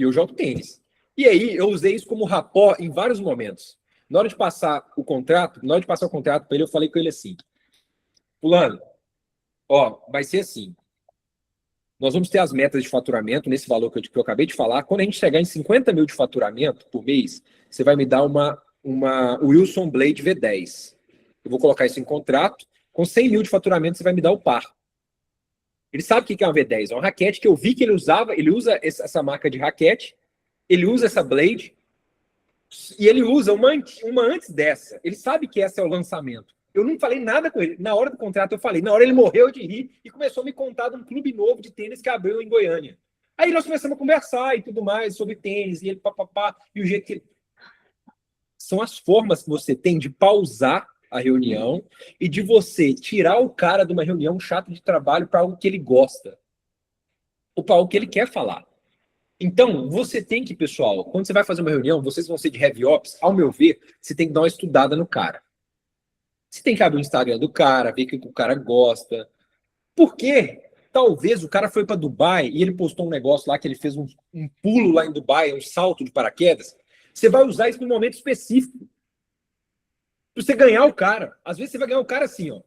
Speaker 3: E eu jogo tênis. E aí eu usei isso como rapó em vários momentos. Na hora de passar o contrato para ele, eu falei com ele assim: fulano, ó, vai ser assim. Nós vamos ter as metas de faturamento nesse valor que eu acabei de falar. Quando a gente chegar em 50 mil de faturamento por mês, você vai me dar uma Wilson Blade V10. Eu vou colocar isso em contrato. Com 100 mil de faturamento, você vai me dar o par. Ele sabe o que é uma V10. É uma raquete que eu vi que ele usava. Ele usa essa marca de raquete. Ele usa essa Blade. E ele usa uma antes dessa. Ele sabe que esse é o lançamento. Eu não falei nada com ele. Na hora do contrato eu falei. Na hora ele morreu de rir e começou a me contar de um clube novo de tênis que abriu em Goiânia. Aí nós começamos a conversar e tudo mais sobre tênis. E ele papapá. E o jeito que ele... São as formas que você tem de pausar a reunião e de você tirar o cara de uma reunião chata de trabalho para algo que ele gosta. Ou para algo que ele quer falar. Então, você tem que, pessoal, quando você vai fazer uma reunião, vocês vão ser de heavy ops, ao meu ver, você tem que dar uma estudada no cara. Você tem que abrir o Instagram do cara, ver o que o cara gosta. Porque talvez o cara foi para Dubai e ele postou um negócio lá que ele fez um pulo lá em Dubai, um salto de paraquedas. Você vai usar isso num momento específico. Pra você ganhar o cara. Às vezes você vai ganhar o cara assim, ó.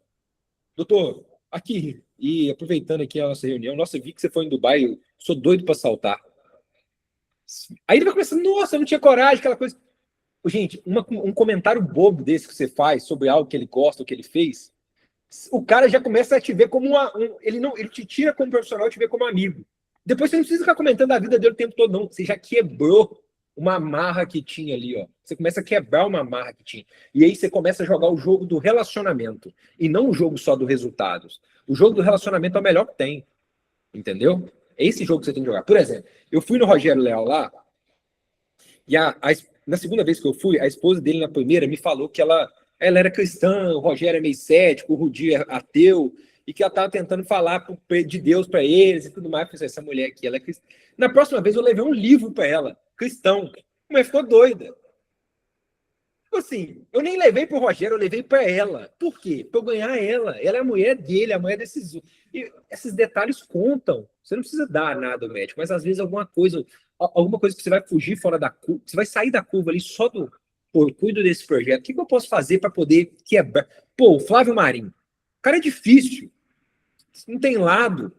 Speaker 3: Doutor, aqui, e aproveitando aqui a nossa reunião, nossa, eu vi que você foi em Dubai, eu sou doido para saltar. Aí ele vai começar, nossa, eu não tinha coragem, aquela coisa. Gente, um comentário bobo desse que você faz sobre algo que ele gosta, o que ele fez, o cara já começa a te ver como ele te tira como profissional e te vê como amigo. Depois você não precisa ficar comentando a vida dele o tempo todo, não. Você já quebrou uma amarra que tinha ali, ó. Você começa a quebrar uma amarra que tinha. E aí você começa a jogar o jogo do relacionamento. E não o jogo só dos resultados. O jogo do relacionamento é o melhor que tem. Entendeu? É esse jogo que você tem que jogar. Por exemplo, eu fui no Rogério Leal lá, e na segunda vez que eu fui, a esposa dele na primeira me falou que ela era cristã, o Rogério é meio cético, o Rudi é ateu, e que ela estava tentando falar de Deus para eles e tudo mais. Eu falei, essa mulher aqui, ela é cristã. Na próxima vez eu levei um livro para ela, cristão. A mulher ficou doida. Tipo assim, eu nem levei pro Rogério, eu levei para ela. Por quê? Para eu ganhar ela. Ela é a mulher dele, a mulher desses... E esses detalhes contam. Você não precisa dar nada ao médico, mas às vezes alguma coisa que você vai fugir fora da curva, você vai sair da curva ali só do... Pô, eu cuido desse projeto. O que eu posso fazer para poder quebrar? Pô, o Flávio Marinho. O cara é difícil. Não tem lado.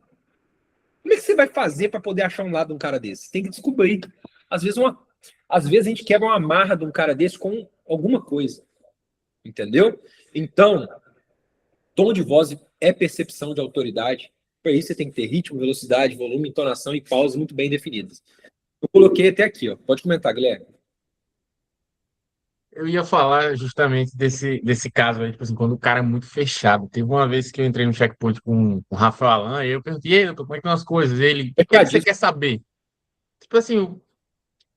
Speaker 3: Como é que você vai fazer para poder achar um lado de um cara desse? Tem que descobrir. Às vezes a gente quebra uma amarra de um cara desse com alguma coisa. Entendeu? Então, tom de voz é percepção de autoridade. Para isso você tem que ter ritmo, velocidade, volume, entonação e pausas muito bem definidas. Eu coloquei até aqui, ó. Pode comentar, Guilherme.
Speaker 5: Eu ia falar justamente desse caso aí, tipo assim, quando o cara é muito fechado. Teve uma vez que eu entrei no checkpoint com o Rafael Alan, e eu perguntei, e aí, doutor, como é que estão as coisas? Ele, o que você quer saber? Tipo assim,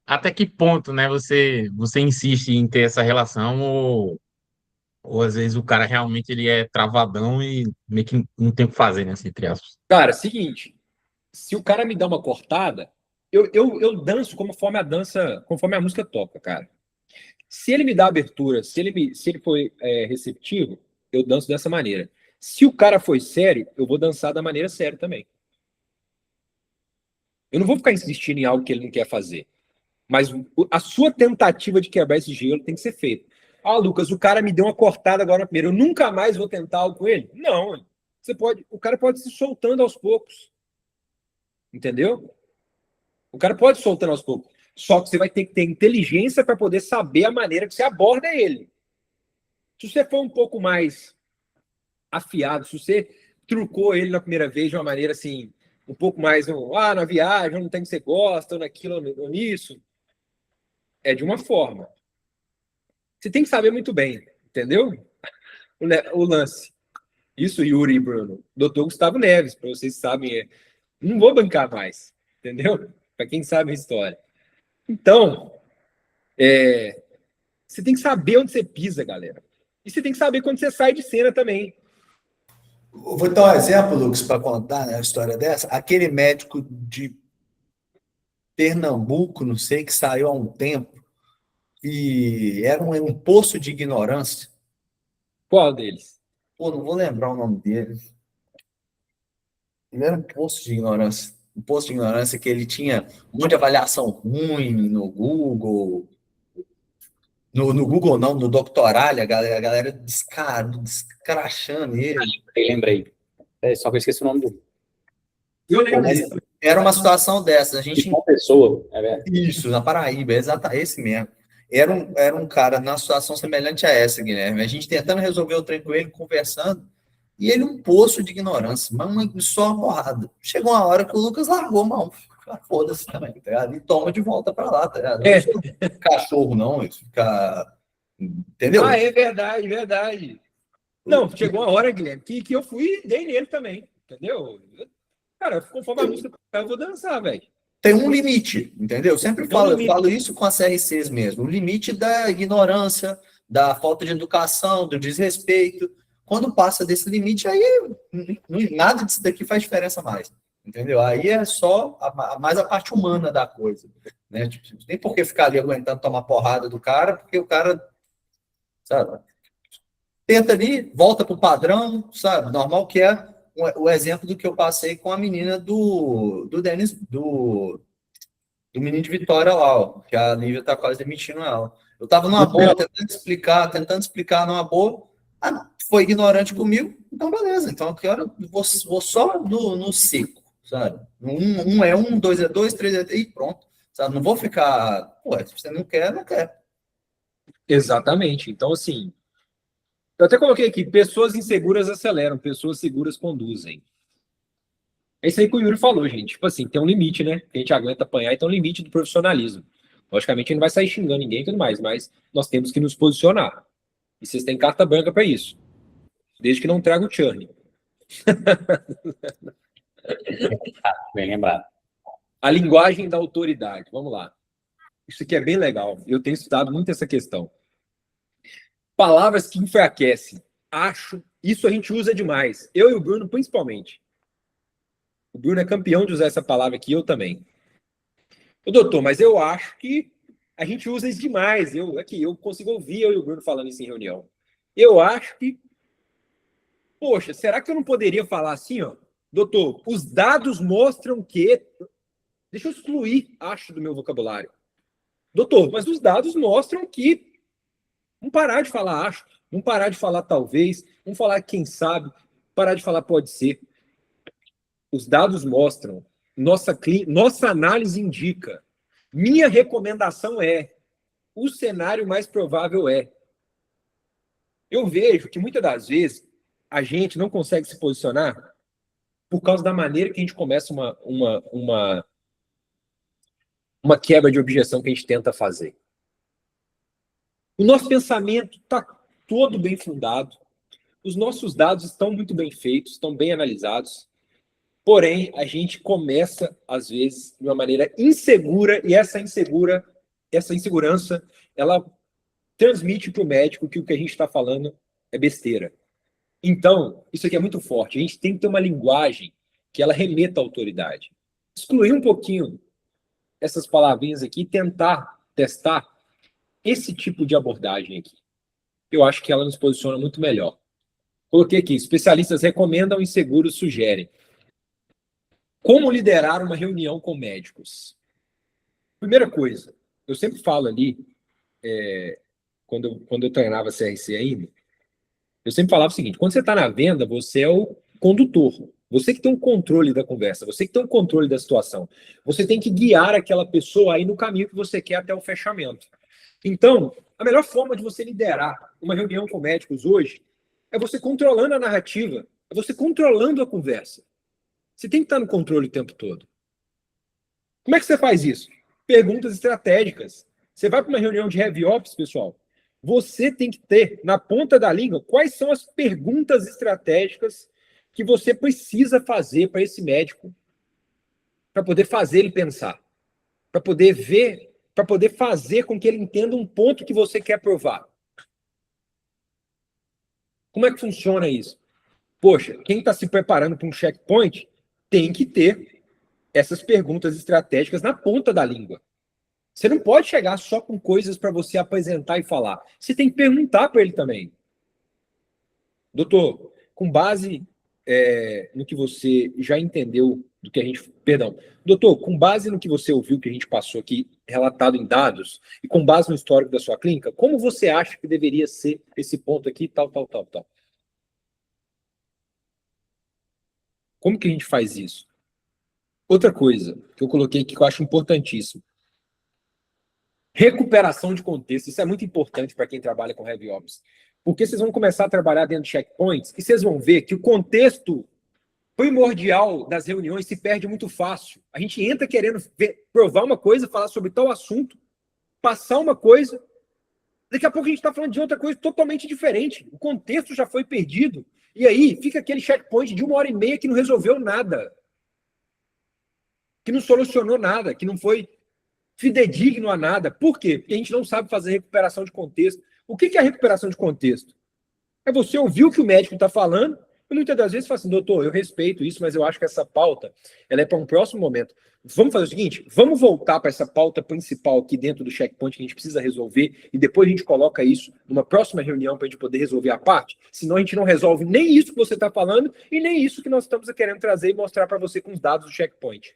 Speaker 5: até que ponto, né, você insiste em ter essa relação, ou às vezes o cara realmente ele é travadão e meio que não tem o que fazer, né, assim, entre aspas.
Speaker 3: Cara, seguinte, se o cara me dá uma cortada, eu danço conforme a música toca, cara. Se ele me dá abertura, se ele foi receptivo, eu danço dessa maneira. Se o cara foi sério, eu vou dançar da maneira séria também. Eu não vou ficar insistindo em algo que ele não quer fazer. Mas a sua tentativa de quebrar esse gelo tem que ser feita. Ah, Lucas, o cara me deu uma cortada agora na primeira. Eu nunca mais vou tentar algo com ele? Não. O cara pode se soltando aos poucos. Entendeu? O cara pode se soltando aos poucos. Só que você vai ter que ter inteligência para poder saber a maneira que você aborda ele. Se você for um pouco mais afiado, se você trucou ele na primeira vez de uma maneira assim, um pouco mais, na viagem, não tem que você gosta, ou naquilo, ou nisso, é de uma forma. Você tem que saber muito bem, entendeu? O lance. Isso, Yuri e Bruno. Doutor Gustavo Neves, para vocês sabem, não vou bancar mais, entendeu? Para quem sabe a história. Então, você tem que saber onde você pisa, galera. E você tem que saber quando você sai de cena também.
Speaker 4: Eu vou dar um exemplo, Lucas, para contar, né, a história dessa. Aquele médico de Pernambuco, não sei, que saiu há um tempo, e era um poço de ignorância.
Speaker 3: Qual deles?
Speaker 4: Pô, não vou lembrar o nome dele. Ele era um poço de ignorância. um posto de ignorância que ele tinha um monte de avaliação ruim no Google. No Google não, no Doctoralho, a galera descrachando ele.
Speaker 1: Lembrei. Só que eu esqueci o nome do.
Speaker 3: Eu lembro
Speaker 4: Mas
Speaker 3: disso.
Speaker 4: era uma situação dessa. A gente
Speaker 1: Uma pessoa. É verdade.
Speaker 4: Isso, na Paraíba, esse mesmo. Era um cara numa situação semelhante a essa, Guilherme. A gente tentando resolver o trem com ele, conversando, e ele um poço de ignorância, mas só uma porrada. Chegou uma hora que o Lucas largou a mão. Foda-se também, tá ligado? E toma de volta pra lá, tá ligado? Não sou cachorro, não, isso fica. Entendeu?
Speaker 3: Ah, é verdade, verdade. Não, chegou uma hora, Guilherme, que eu fui e dei nele também, entendeu? Cara, conforme a música eu vou dançar, velho.
Speaker 4: Tem um limite, entendeu? Eu sempre
Speaker 3: Tem um
Speaker 4: falo, eu
Speaker 3: limite.
Speaker 4: falo isso com as CRCs mesmo. O limite da ignorância, da falta de educação, do desrespeito. Quando passa desse limite, aí nada disso daqui faz diferença mais. Entendeu? Aí é só mais a parte humana da coisa. Né? Tipo, nem por que ficar ali aguentando tomar porrada do cara, porque o cara, sabe, tenta ali, volta pro padrão, sabe? Normal que é o exemplo do que eu passei com a menina do Denis, do menino de Vitória lá, ó, que a Lívia tá quase demitindo ela. Eu tava numa boa, tentando explicar numa boa, foi ignorante comigo, então beleza, então aqui hora vou só no seco, sabe? Um é um, dois é dois, três é três, e pronto, sabe? Não vou ficar, pô, se você não quer, não quer.
Speaker 3: Exatamente. Então, assim, eu até coloquei aqui, pessoas inseguras aceleram, pessoas seguras conduzem. É isso aí que o Yuri falou, gente. Tipo assim, tem um limite, né? Que a gente aguenta apanhar e tem um limite do profissionalismo. Logicamente, a gente não vai sair xingando ninguém e tudo mais, mas nós temos que nos posicionar. E vocês têm carta branca para isso. Desde que não traga o churn.
Speaker 1: Bem lembrado.
Speaker 3: A linguagem da autoridade. Vamos lá. Isso aqui é bem legal. Eu tenho estudado muito essa questão. Palavras que enfraquecem. Acho. Isso a gente usa demais. Eu e o Bruno, principalmente. O Bruno é campeão de usar essa palavra aqui, eu também. Ô, doutor, mas eu acho que a gente usa isso demais. Eu consigo ouvir eu e o Bruno falando isso em reunião. Eu acho que... Poxa, será que eu não poderia falar assim, ó? Doutor, os dados mostram que... Deixa eu excluir acho do meu vocabulário. Doutor, mas os dados mostram que... Vamos parar de falar acho, vamos parar de falar talvez, vamos falar quem sabe, parar de falar pode ser. Os dados mostram, nossa análise indica, minha recomendação é, o cenário mais provável é. Eu vejo que muitas das vezes a gente não consegue se posicionar por causa da maneira que a gente começa uma quebra de objeção que a gente tenta fazer. O nosso pensamento está todo bem fundado, os nossos dados estão muito bem feitos, estão bem analisados, porém, a gente começa, às vezes, de uma maneira insegura, e essa insegurança, ela transmite para o médico que o que a gente está falando é besteira. Então, isso aqui é muito forte. A gente tem que ter uma linguagem que ela remeta à autoridade. Excluir um pouquinho essas palavrinhas aqui e tentar testar esse tipo de abordagem aqui. Eu acho que ela nos posiciona muito melhor. Coloquei aqui, especialistas recomendam, inseguros sugerem. Como liderar uma reunião com médicos? Primeira coisa, eu sempre falo ali, quando eu treinava CRC ainda, eu sempre falava o seguinte, quando você está na venda, você é o condutor. Você que tem um controle da conversa, você que tem um controle da situação. Você tem que guiar aquela pessoa aí no caminho que você quer até o fechamento. Então, a melhor forma de você liderar uma reunião com médicos hoje é você controlando a narrativa, é você controlando a conversa. Você tem que estar no controle o tempo todo. Como é que você faz isso? Perguntas estratégicas. Você vai para uma reunião de Heavy Ops, pessoal, você tem que ter, na ponta da língua, quais são as perguntas estratégicas que você precisa fazer para esse médico, para poder fazer ele pensar, para poder ver, para poder fazer com que ele entenda um ponto que você quer provar. Como é que funciona isso? Poxa, quem está se preparando para um checkpoint tem que ter essas perguntas estratégicas na ponta da língua. Você não pode chegar só com coisas para você apresentar e falar. Você tem que perguntar para ele também. Doutor, com base no que você já entendeu do que a gente... Perdão. Doutor, com base no que você ouviu, que a gente passou aqui, relatado em dados, e com base no histórico da sua clínica, como você acha que deveria ser esse ponto aqui, tal. Como que a gente faz isso? Outra coisa que eu coloquei aqui que eu acho importantíssimo. Recuperação de contexto. Isso é muito importante para quem trabalha com Heavy Ops. Porque vocês vão começar a trabalhar dentro de checkpoints e vocês vão ver que o contexto primordial das reuniões se perde muito fácil. A gente entra querendo provar uma coisa, falar sobre tal assunto, passar uma coisa, daqui a pouco a gente está falando de outra coisa totalmente diferente. O contexto já foi perdido. E aí fica aquele checkpoint de 1h30 que não resolveu nada. Que não solucionou nada, que não foi fidedigno a nada. Por quê? Porque a gente não sabe fazer recuperação de contexto. O que é a recuperação de contexto? É você ouvir o que o médico está falando e muitas das vezes fala assim, doutor, eu respeito isso, mas eu acho que essa pauta ela é para um próximo momento. Vamos fazer o seguinte, vamos voltar para essa pauta principal aqui dentro do checkpoint que a gente precisa resolver e depois a gente coloca isso numa próxima reunião para a gente poder resolver a parte, senão a gente não resolve nem isso que você está falando e nem isso que nós estamos querendo trazer e mostrar para você com os dados do checkpoint.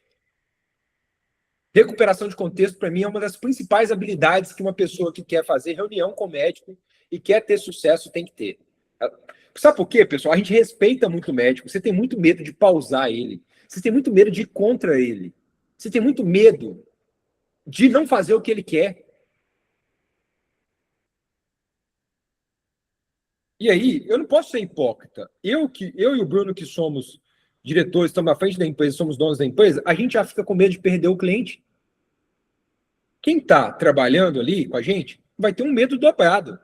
Speaker 3: Recuperação de contexto, para mim, é uma das principais habilidades que uma pessoa que quer fazer reunião com o médico e quer ter sucesso tem que ter. Sabe por quê, pessoal? A gente respeita muito o médico. Você tem muito medo de pausar ele. Você tem muito medo de ir contra ele. Você tem muito medo de não fazer o que ele quer. E aí, eu não posso ser hipócrita. Eu e o Bruno, que somos diretores, estamos à frente da empresa, somos donos da empresa, a gente já fica com medo de perder o cliente. Quem está trabalhando ali com a gente vai ter um medo dobrado.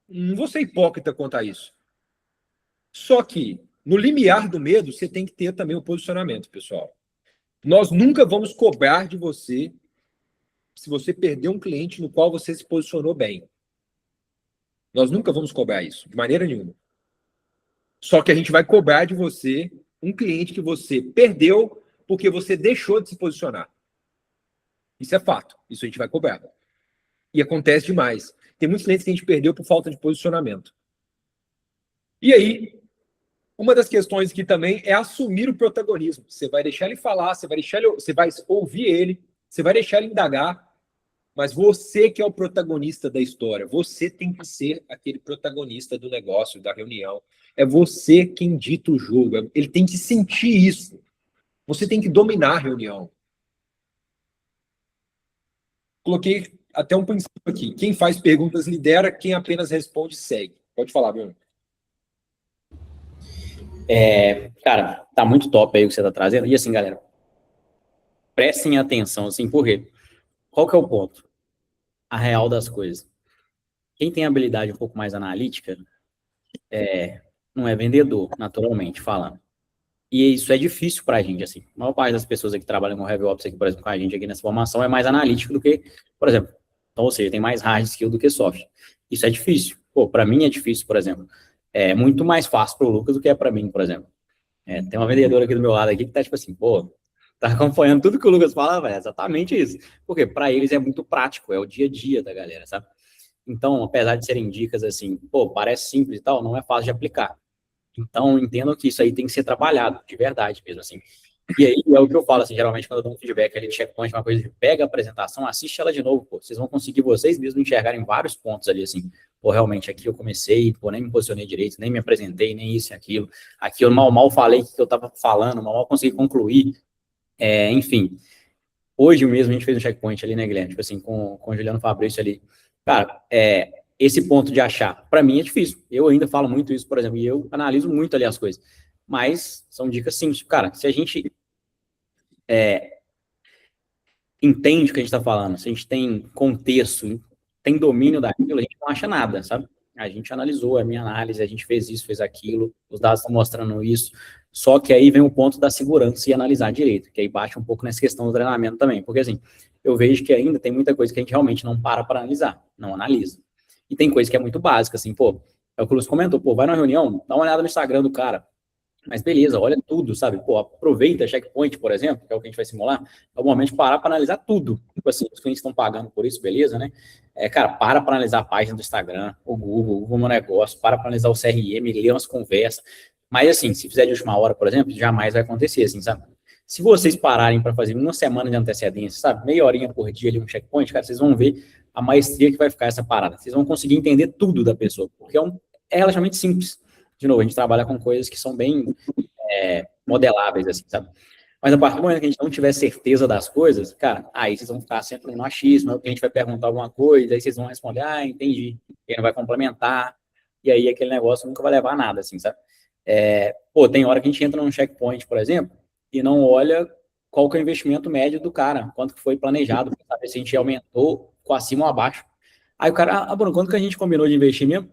Speaker 3: Não vou ser hipócrita quanto a isso. Só que, no limiar do medo, você tem que ter também o posicionamento, pessoal. Nós nunca vamos cobrar de você se você perdeu um cliente no qual você se posicionou bem. Nós nunca vamos cobrar isso, de maneira nenhuma. Só que a gente vai cobrar de você um cliente que você perdeu porque você deixou de se posicionar. Isso é fato. Isso a gente vai cobrar. E acontece demais. Tem muitos clientes que a gente perdeu por falta de posicionamento. E aí, uma das questões aqui também é assumir o protagonismo. Você vai deixar ele falar, você vai ouvir ele, você vai deixar ele indagar, mas você que é o protagonista da história, você tem que ser aquele protagonista do negócio, da reunião. É você quem dita o jogo. Ele tem que sentir isso. Você tem que dominar a reunião. Coloquei até um princípio aqui. Quem faz perguntas lidera, quem apenas responde segue. Pode falar, Bruno.
Speaker 1: Cara, tá muito top aí o que você tá trazendo. E assim, galera, prestem atenção, assim, por quê? Qual que é o ponto? A real das coisas. Quem tem habilidade um pouco mais analítica não é vendedor, naturalmente falando. E isso é difícil pra gente, assim. A maior parte das pessoas que trabalham com Heavy Ops aqui, por exemplo, com a gente aqui nessa formação, é mais analítico do que, por exemplo, então, ou seja, tem mais hard skill do que soft. Isso é difícil. Pô, pra mim é difícil, por exemplo. É muito mais fácil pro Lucas do que é pra mim, por exemplo. Tem uma vendedora aqui do meu lado aqui que tá tipo assim, pô, tá acompanhando tudo que o Lucas fala, é exatamente isso. Porque pra eles é muito prático, é o dia a dia da galera, sabe? Então, apesar de serem dicas assim, pô, parece simples e tal, não é fácil de aplicar. Então, entendo que isso aí tem que ser trabalhado, de verdade mesmo, assim. E aí, é o que eu falo, assim, geralmente, quando eu dou um feedback ali de checkpoint, uma coisa de pega a apresentação, assiste ela de novo, pô. Vocês vão conseguir vocês mesmos enxergarem vários pontos ali, assim. Pô, realmente, aqui eu comecei, pô, nem me posicionei direito, nem me apresentei, nem isso e aquilo. Aqui eu mal falei o que eu tava falando, mal consegui concluir. Enfim, hoje mesmo a gente fez um checkpoint ali, né, Guilherme? Tipo assim, com o Juliano Fabrício ali. Cara, esse ponto de achar, para mim é difícil. Eu ainda falo muito isso, por exemplo, e eu analiso muito ali as coisas. Mas são dicas simples. Cara, se a gente entende o que a gente está falando, se a gente tem contexto, tem domínio daquilo, a gente não acha nada, sabe? A gente analisou, a minha análise, a gente fez isso, fez aquilo, os dados estão mostrando isso. Só que aí vem o ponto da segurança e analisar direito, que aí bate um pouco nessa questão do treinamento também. Porque assim, eu vejo que ainda tem muita coisa que a gente realmente não para analisar, não analisa. E tem coisa que é muito básica, assim, pô, é o que o Lúcio comentou, pô, vai na reunião, dá uma olhada no Instagram do cara, mas beleza, olha tudo, sabe, pô, aproveita checkpoint, por exemplo, que é o que a gente vai simular, é o momento de parar para analisar tudo, tipo assim, os clientes estão pagando por isso, beleza, né, cara, para analisar a página do Instagram, o Google Meu Negócio, para analisar o CRM, ler umas conversas, Mas, assim, se fizer de última hora, por exemplo, jamais vai acontecer, assim, sabe? Se vocês pararem para fazer uma semana de antecedência, sabe? Meia horinha por dia ali, um checkpoint, cara, vocês vão ver a maestria que vai ficar essa parada. Vocês vão conseguir entender tudo da pessoa, porque é relativamente simples. De novo, a gente trabalha com coisas que são bem modeláveis, assim, sabe? Mas a partir do momento que a gente não tiver certeza das coisas, cara, aí vocês vão ficar sempre no achismo, a gente vai perguntar alguma coisa, aí vocês vão responder, entendi, e aí não vai complementar, e aí aquele negócio nunca vai levar a nada, assim, sabe? Tem hora que a gente entra num checkpoint, por exemplo, e não olha qual que é o investimento médio do cara, quanto que foi planejado, para saber se a gente aumentou com acima ou abaixo. Aí o cara, Bruno, quanto que a gente combinou de investir mesmo?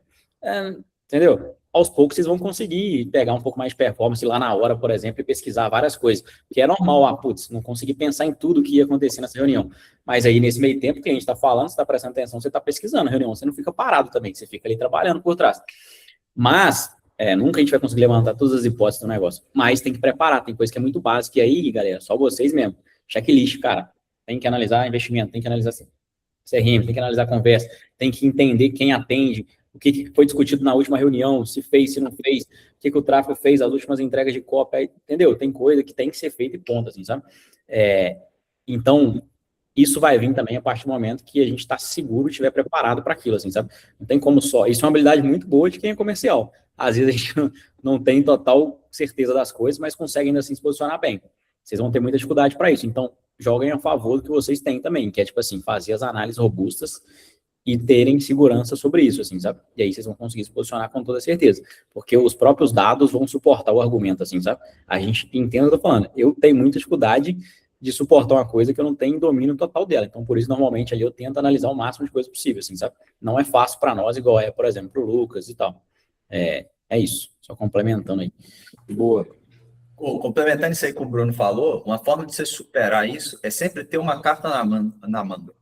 Speaker 1: Entendeu? Aos poucos vocês vão conseguir pegar um pouco mais de performance lá na hora, por exemplo, e pesquisar várias coisas. Porque é normal, não consegui pensar em tudo que ia acontecer nessa reunião. Mas aí, nesse meio tempo que a gente está falando, você está prestando atenção, você está pesquisando a reunião, você não fica parado também, você fica ali trabalhando por trás. Mas, nunca a gente vai conseguir levantar todas as hipóteses do negócio. Mas tem que preparar, tem coisa que é muito básica. E aí, galera, só vocês mesmo. Checklist, cara. Tem que analisar investimento, tem que analisar CRM, tem que analisar conversa, tem que entender quem atende, o que foi discutido na última reunião, se fez, se não fez, o que o tráfego fez, as últimas entregas de cópia, entendeu? Tem coisa que tem que ser feita e ponto, assim, sabe? Então, isso vai vir também a partir do momento que a gente está seguro e estiver preparado para aquilo, assim, sabe? Não tem como só. Isso é uma habilidade muito boa de quem é comercial. Às vezes a gente não tem total certeza das coisas, mas consegue ainda assim se posicionar bem. Vocês vão ter muita dificuldade para isso. Então, joguem a favor do que vocês têm também, que é, tipo assim, fazer as análises robustas e terem segurança sobre isso, assim, sabe? E aí vocês vão conseguir se posicionar com toda certeza, porque os próprios dados vão suportar o argumento, assim, sabe? A gente entende o que eu tô falando. Eu tenho muita dificuldade de suportar uma coisa que eu não tenho domínio total dela, então por isso, normalmente, ali eu tento analisar o máximo de coisas possível, assim, sabe? Não é fácil para nós, igual é, por exemplo, pro Lucas e tal. É isso, só complementando aí.
Speaker 3: Boa.
Speaker 4: Complementando isso aí que o Bruno falou, uma forma de você superar isso é sempre ter uma carta na manga.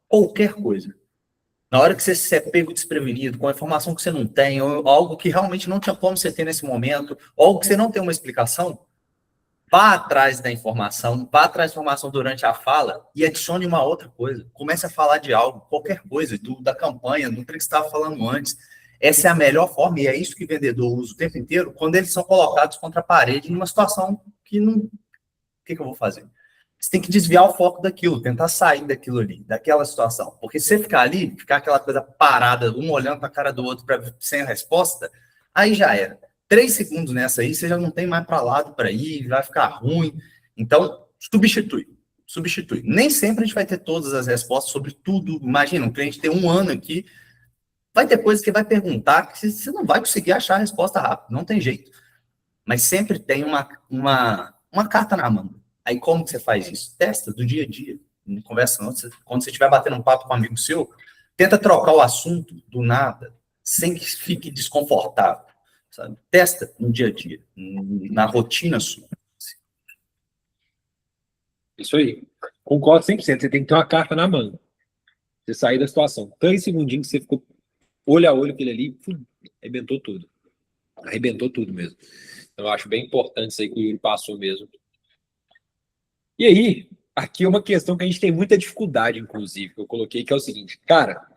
Speaker 4: Qualquer coisa. Na hora que você se é pego desprevenido, com a informação que você não tem, ou algo que realmente não tinha como você ter nesse momento, ou algo que você não tem uma explicação, vá atrás da informação, vá atrás da informação durante a fala e adicione uma outra coisa. Comece a falar de algo, qualquer coisa, da campanha, do que você estava falando antes. Essa é a melhor forma, e é isso que o vendedor usa o tempo inteiro, quando eles são colocados contra a parede numa situação que não... O que eu vou fazer? Você tem que desviar o foco daquilo, tentar sair daquilo ali, daquela situação. Porque se você ficar ali, ficar aquela coisa parada, um olhando para a cara do outro sem a resposta, aí já era. 3 segundos nessa aí, você já não tem mais para lado para ir, vai ficar ruim. Então, substitui. Nem sempre a gente vai ter todas as respostas sobre tudo. Imagina, um cliente tem 1 ano aqui, vai ter coisas que vai perguntar que você não vai conseguir achar a resposta rápido, não tem jeito. Mas sempre tem uma carta na manga. Aí como que você faz isso? Testa do dia a dia. Não conversa não. Quando você estiver batendo um papo com um amigo seu, tenta trocar o assunto do nada, sem que fique desconfortável. Sabe? Testa no dia a dia, na rotina sua.
Speaker 3: Isso aí. Concordo 100%. Você tem que ter uma carta na manga. Você sair da situação. 3 segundinhos que você ficou olho a olho com ele ali, arrebentou tudo. Arrebentou tudo mesmo. Então, eu acho bem importante isso aí que o Yuri passou mesmo. E aí, aqui é uma questão que a gente tem muita dificuldade, inclusive, que eu coloquei, que é o seguinte, cara,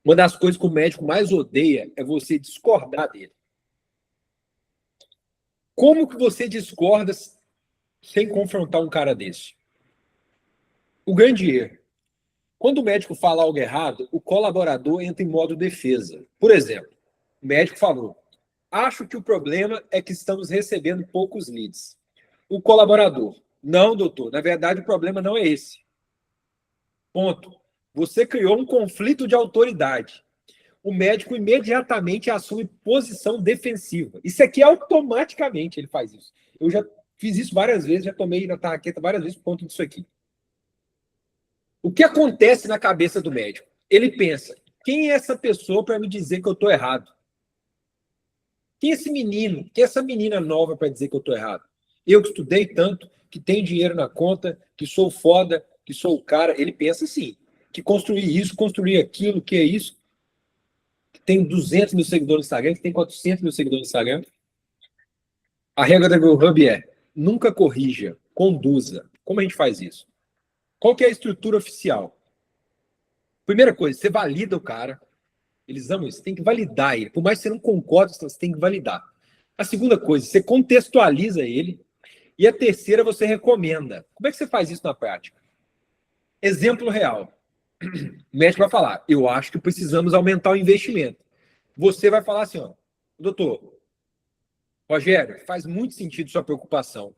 Speaker 3: uma das coisas que o médico mais odeia é você discordar dele. Como que você discorda sem confrontar um cara desse? O grande erro. Quando o médico fala algo errado, o colaborador entra em modo defesa. Por exemplo, o médico falou, acho que o problema é que estamos recebendo poucos leads. O colaborador, não, doutor, na verdade o problema não é esse. Ponto. Você criou um conflito de autoridade. O médico imediatamente assume posição defensiva. Isso aqui automaticamente ele faz isso. Eu já fiz isso várias vezes, já tomei na tarraqueta várias vezes por conta disso aqui. O que acontece na cabeça do médico? Ele pensa, quem é essa pessoa para me dizer que eu estou errado? Quem é esse menino? Quem é essa menina nova para dizer que eu estou errado? Eu que estudei tanto, que tenho dinheiro na conta, que sou foda, que sou o cara. Ele pensa assim, que construir isso, construir aquilo, que é isso. Que tem 200 mil seguidores no Instagram, que tem 400 mil seguidores no Instagram. A regra da GrowHub é, nunca corrija, conduza. Como a gente faz isso? Qual que é a estrutura oficial? Primeira coisa, você valida o cara. Eles amam isso, você tem que validar ele. Por mais que você não concorde, você tem que validar. A segunda coisa, você contextualiza ele. E a terceira, você recomenda. Como é que você faz isso na prática? Exemplo real. O médico vai falar, eu acho que precisamos aumentar o investimento. Você vai falar assim, ó, doutor, Rogério, faz muito sentido sua preocupação.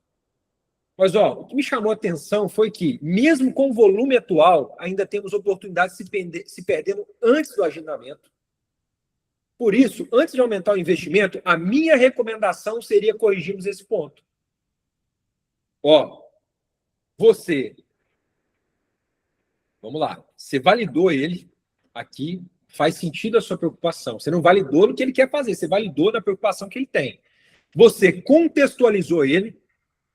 Speaker 3: Mas, ó, o que me chamou a atenção foi que, mesmo com o volume atual, ainda temos oportunidades se perdendo antes do agendamento. Por isso, antes de aumentar o investimento, a minha recomendação seria corrigirmos esse ponto. Ó, você, vamos lá, você validou ele aqui, faz sentido a sua preocupação. Você não validou no que ele quer fazer, você validou na preocupação que ele tem. Você contextualizou ele.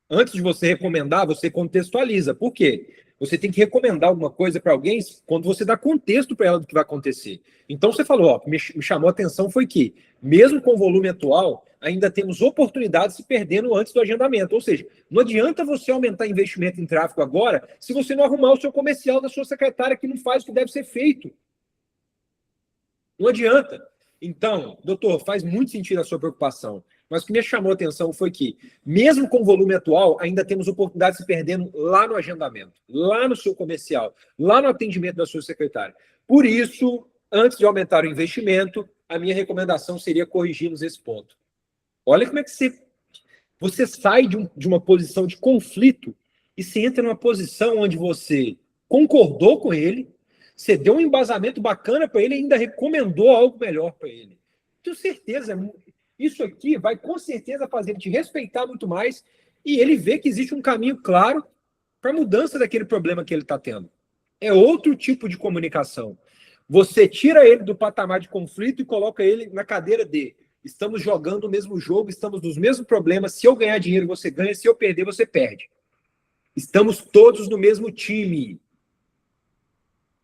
Speaker 3: Antes de você recomendar, você contextualiza. Por quê? Você tem que recomendar alguma coisa para alguém quando você dá contexto para ela do que vai acontecer. Então você falou, ó, me chamou a atenção foi que, mesmo com o volume atual, ainda temos oportunidades se perdendo antes do agendamento. Ou seja, não adianta você aumentar investimento em tráfego agora se você não arrumar o seu comercial da sua secretária que não faz o que deve ser feito. Não adianta. Então, doutor, faz muito sentido a sua preocupação. Mas o que me chamou a atenção foi que, mesmo com o volume atual, ainda temos oportunidades se perdendo lá no agendamento, lá no seu comercial, lá no atendimento da sua secretária. Por isso, antes de aumentar o investimento, a minha recomendação seria corrigirmos esse ponto. Olha como é que você sai de uma posição de conflito e você entra numa posição onde você concordou com ele, você deu um embasamento bacana para ele e ainda recomendou algo melhor para ele. Tenho certeza, isso aqui vai com certeza fazer ele te respeitar muito mais e ele ver que existe um caminho claro para a mudança daquele problema que ele está tendo. É outro tipo de comunicação. Você tira ele do patamar de conflito e coloca ele na cadeira de estamos jogando o mesmo jogo, estamos nos mesmos problemas, se eu ganhar dinheiro você ganha, se eu perder você perde. Estamos todos no mesmo time.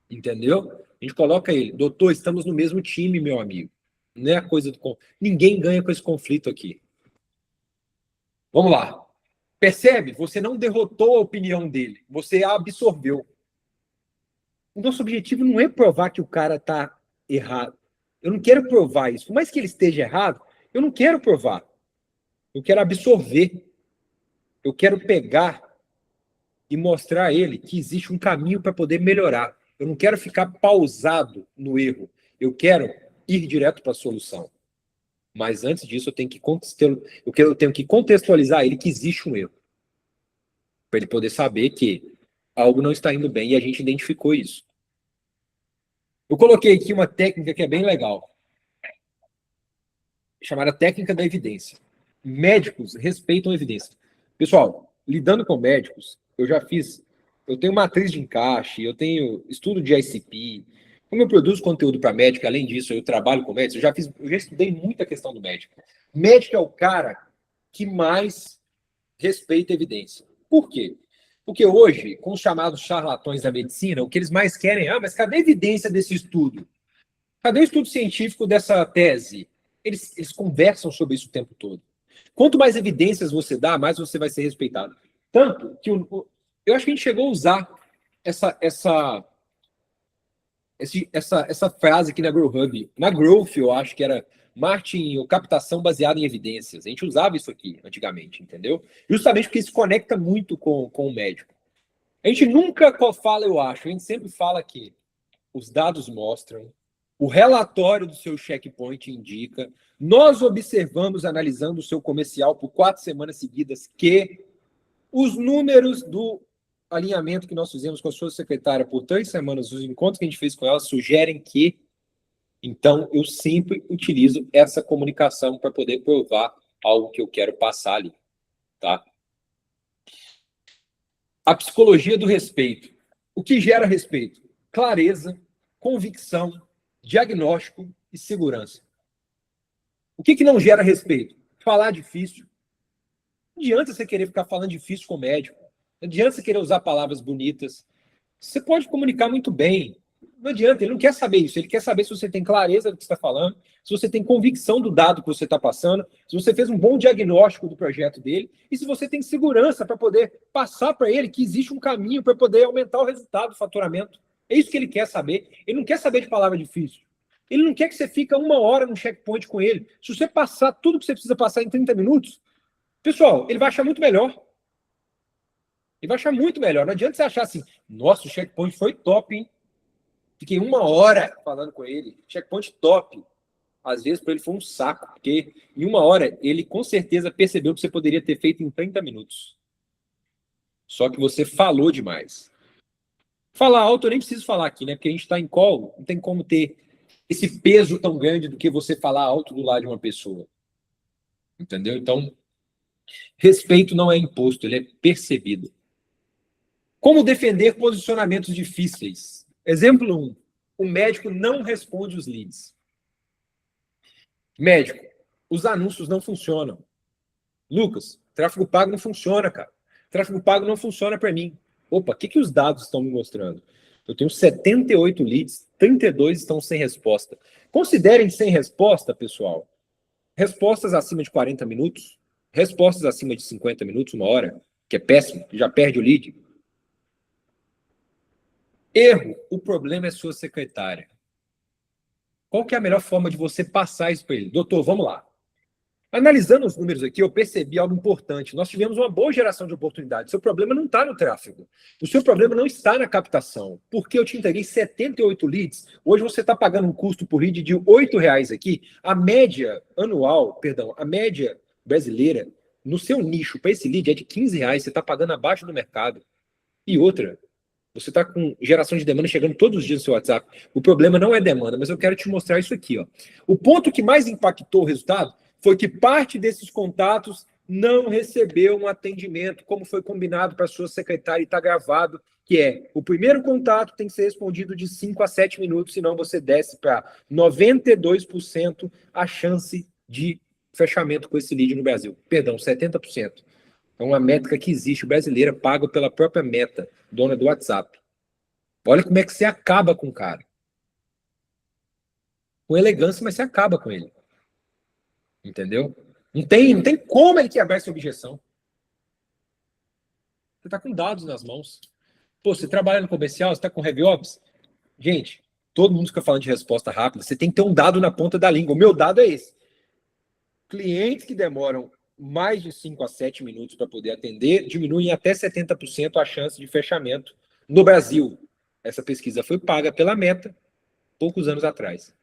Speaker 3: Entendeu? A gente coloca ele, doutor, estamos no mesmo time, meu amigo. Não é a coisa do... Ninguém ganha com esse conflito aqui. Vamos lá. Percebe? Você não derrotou a opinião dele. Você a absorveu. O nosso objetivo não é provar que o cara está errado. Eu não quero provar isso. Por mais que ele esteja errado, eu não quero provar. Eu quero absorver. Eu quero pegar e mostrar a ele que existe um caminho para poder melhorar. Eu não quero ficar pausado no erro. Eu quero ir direto para a solução. Mas antes disso, eu tenho que contextualizar ele que existe um erro. Para ele poder saber que algo não está indo bem e a gente identificou isso. Eu coloquei aqui uma técnica que é bem legal. Chamada técnica da evidência. Médicos respeitam a evidência. Pessoal, lidando com médicos, eu tenho matriz de encaixe, eu tenho estudo de ICP. Como eu produzo conteúdo para médico, além disso, eu trabalho com médicos, eu já estudei muita questão do médico. Médico é o cara que mais respeita a evidência. Por quê? Porque hoje, com os chamados charlatões da medicina, o que eles mais querem é, mas cadê a evidência desse estudo? Cadê o estudo científico dessa tese? Eles conversam sobre isso o tempo todo. Quanto mais evidências você dá, mais você vai ser respeitado. Tanto que eu acho que a gente chegou a usar essa frase aqui na GrowHub. Na Growth, eu acho que era marketing ou captação baseada em evidências. A gente usava isso aqui antigamente, entendeu? Justamente porque isso conecta muito com o médico. A gente nunca fala, eu acho, a gente sempre fala que os dados mostram, o relatório do seu checkpoint indica, nós observamos, analisando o seu comercial por 4 semanas seguidas, que os números do alinhamento que nós fizemos com a sua secretária por 3 semanas, os encontros que a gente fez com ela, sugerem que... Então, eu sempre utilizo essa comunicação para poder provar algo que eu quero passar ali, tá? A psicologia do respeito. O que gera respeito? Clareza, convicção, diagnóstico e segurança. O que não gera respeito? Falar difícil. Não adianta você querer ficar falando difícil com o médico. Não adianta você querer usar palavras bonitas. Você pode comunicar muito bem. Não adianta, ele não quer saber isso. Ele quer saber se você tem clareza do que você está falando, se você tem convicção do dado que você está passando, se você fez um bom diagnóstico do projeto dele e se você tem segurança para poder passar para ele que existe um caminho para poder aumentar o resultado do faturamento. É isso que ele quer saber. Ele não quer saber de palavra difícil. Ele não quer que você fique 1 hora no checkpoint com ele. Se você passar tudo que você precisa passar em 30 minutos, pessoal, ele vai achar muito melhor. Ele vai achar muito melhor. Não adianta você achar assim, nossa, o checkpoint foi top, hein? Fiquei 1 hora falando com ele. Checkpoint top. Às vezes, para ele foi um saco, porque em 1 hora ele com certeza percebeu que você poderia ter feito em 30 minutos. Só que você falou demais. Falar alto eu nem preciso falar aqui, né? Porque a gente está em call, não tem como ter esse peso tão grande do que você falar alto do lado de uma pessoa. Entendeu? Então, respeito não é imposto, ele é percebido. Como defender posicionamentos difíceis? Exemplo 1. O médico não responde os leads. Médico, os anúncios não funcionam. Lucas, tráfego pago não funciona, cara. Tráfego pago não funciona para mim. Opa, o que os dados estão me mostrando? Eu tenho 78 leads, 32 estão sem resposta. Considerem sem resposta, pessoal, respostas acima de 40 minutos, respostas acima de 50 minutos, 1 hora, que é péssimo, já perde o lead. Erro, o problema é sua secretária. Qual que é a melhor forma de você passar isso para ele? Doutor, vamos lá. Analisando os números aqui, eu percebi algo importante. Nós tivemos uma boa geração de oportunidades. Seu problema não está no tráfego. O seu problema não está na captação. Porque eu te entreguei 78 leads. Hoje você está pagando um custo por lead de R$8 aqui. A média anual, perdão, a média brasileira, no seu nicho, para esse lead, é de R$15. Você está pagando abaixo do mercado. E outra, você está com geração de demanda chegando todos os dias no seu WhatsApp. O problema não é demanda, mas eu quero te mostrar isso aqui. Ó. O ponto que mais impactou o resultado foi que parte desses contatos não recebeu um atendimento, como foi combinado para a sua secretária e está gravado, que é, o primeiro contato tem que ser respondido de 5 a 7 minutos, senão você desce para 92% a chance de fechamento com esse lead no Brasil. Perdão, 70%. É uma métrica que existe, brasileira, paga pela própria Meta, dona do WhatsApp. Olha como é que você acaba com o cara. Com elegância, mas você acaba com ele. Entendeu? Não tem como ele quebrar essa objeção. Você está com dados nas mãos. Pô, você trabalha no comercial, você está com Heavy Ops? Gente, todo mundo fica falando de resposta rápida. Você tem que ter um dado na ponta da língua. O meu dado é esse. Clientes que demoram mais de 5 a 7 minutos para poder atender diminuem até 70% a chance de fechamento no Brasil. Essa pesquisa foi paga pela Meta poucos anos atrás.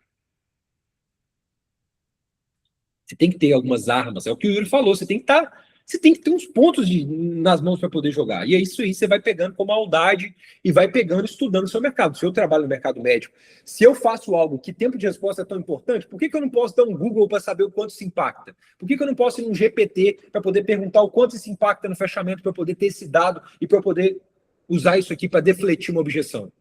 Speaker 3: Você tem que ter algumas armas, é o que o Yuri falou, você tem que ter uns pontos nas mãos para poder jogar. E é isso aí, você vai pegando com maldade e vai pegando, estudando o seu mercado. Se eu trabalho no mercado médico, se eu faço algo que tempo de resposta é tão importante, por que eu não posso dar um Google para saber o quanto isso impacta? Por que eu não posso ir num GPT para poder perguntar o quanto isso impacta no fechamento, para poder ter esse dado e para poder usar isso aqui para defletir uma objeção?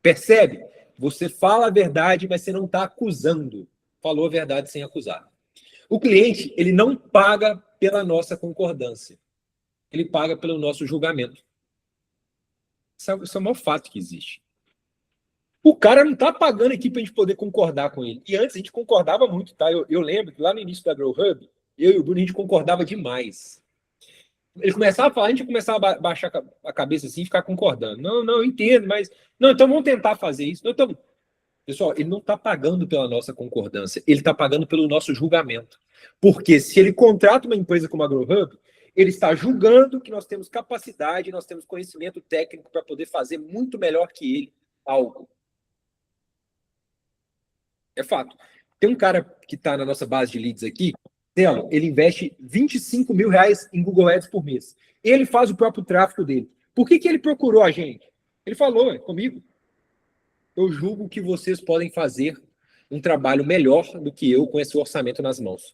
Speaker 3: Percebe? Você fala a verdade, mas você não está acusando. Falou a verdade sem acusar. O cliente, ele não paga pela nossa concordância. Ele paga pelo nosso julgamento. Isso é o maior fato que existe. O cara não está pagando aqui para a gente poder concordar com ele. E antes a gente concordava muito, tá? Eu lembro que lá no início da Grow Hub, eu e o Bruno, a gente concordava demais. Ele começava a falar, a gente começava a baixar a cabeça assim e ficar concordando. Não, eu entendo, mas... Não, então vamos tentar fazer isso. Não, então... Pessoal, ele não está pagando pela nossa concordância, ele está pagando pelo nosso julgamento. Porque se ele contrata uma empresa como a GrowHub, ele está julgando que nós temos capacidade, nós temos conhecimento técnico para poder fazer muito melhor que ele algo. É fato. Tem um cara que está na nossa base de leads aqui, ele investe R$25 mil em Google Ads por mês. Ele faz o próprio tráfego dele. Por que ele procurou a gente? Ele falou comigo. Eu julgo que vocês podem fazer um trabalho melhor do que eu com esse orçamento nas mãos.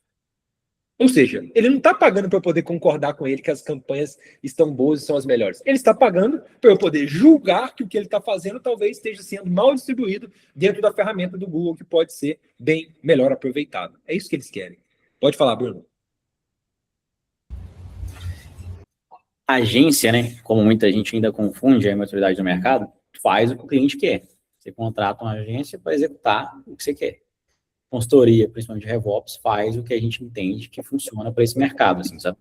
Speaker 3: Ou seja, ele não está pagando para eu poder concordar com ele que as campanhas estão boas e são as melhores. Ele está pagando para eu poder julgar que o que ele está fazendo talvez esteja sendo mal distribuído dentro da ferramenta do Google, que pode ser bem melhor aproveitado. É isso que eles querem. Pode falar, Bruno.
Speaker 1: Agência, né? Como muita gente ainda confunde a maturidade do mercado, faz o que o cliente quer. Você contrata uma agência para executar o que você quer. Consultoria, principalmente RevOps, faz o que a gente entende que funciona para esse mercado, assim, sabe?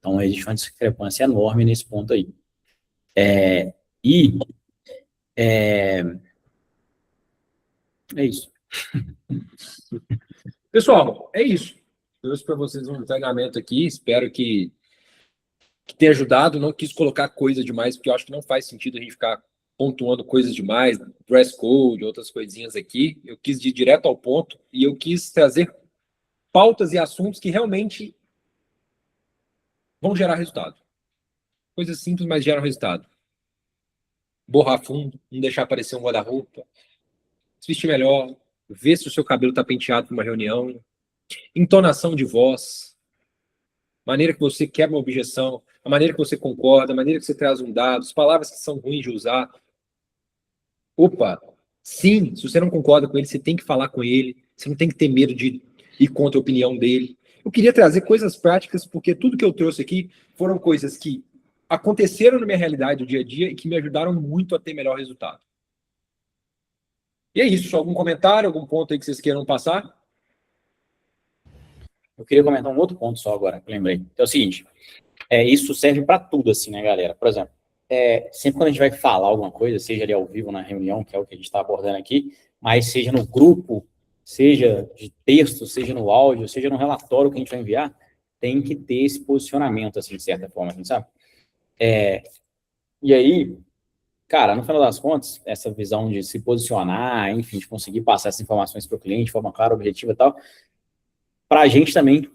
Speaker 1: Então, existe uma discrepância enorme nesse ponto aí. É isso.
Speaker 3: Pessoal, é isso. Trouxe para vocês um treinamento aqui. Espero que tenha ajudado. Não quis colocar coisa demais, porque eu acho que não faz sentido a gente ficar pontuando coisas demais, dress code, outras coisinhas aqui. Eu quis ir direto ao ponto e eu quis trazer pautas e assuntos que realmente vão gerar resultado. Coisas simples, mas geram resultado. Borrar fundo, não deixar aparecer um guarda-roupa, se vestir melhor, ver se o seu cabelo está penteado para uma reunião, entonação de voz, maneira que você quebra uma objeção, a maneira que você concorda, a maneira que você traz um dado, as palavras que são ruins de usar. Opa, sim, se você não concorda com ele, você tem que falar com ele, você não tem que ter medo de ir contra a opinião dele. Eu queria trazer coisas práticas, porque tudo que eu trouxe aqui foram coisas que aconteceram na minha realidade do dia a dia e que me ajudaram muito a ter melhor resultado. E é isso. Algum comentário, algum ponto aí que vocês queiram passar?
Speaker 1: Eu queria comentar um outro ponto só agora, que eu lembrei. É o seguinte, isso serve para tudo, assim, né, galera? Por exemplo, sempre quando a gente vai falar alguma coisa, seja ali ao vivo na reunião, que é o que a gente está abordando aqui, mas seja no grupo, seja de texto, seja no áudio, seja no relatório que a gente vai enviar, tem que ter esse posicionamento, assim, de certa forma, assim, sabe? E aí, cara, no final das contas, essa visão de se posicionar, enfim, de conseguir passar essas informações para o cliente de forma clara, objetiva e tal, para a gente também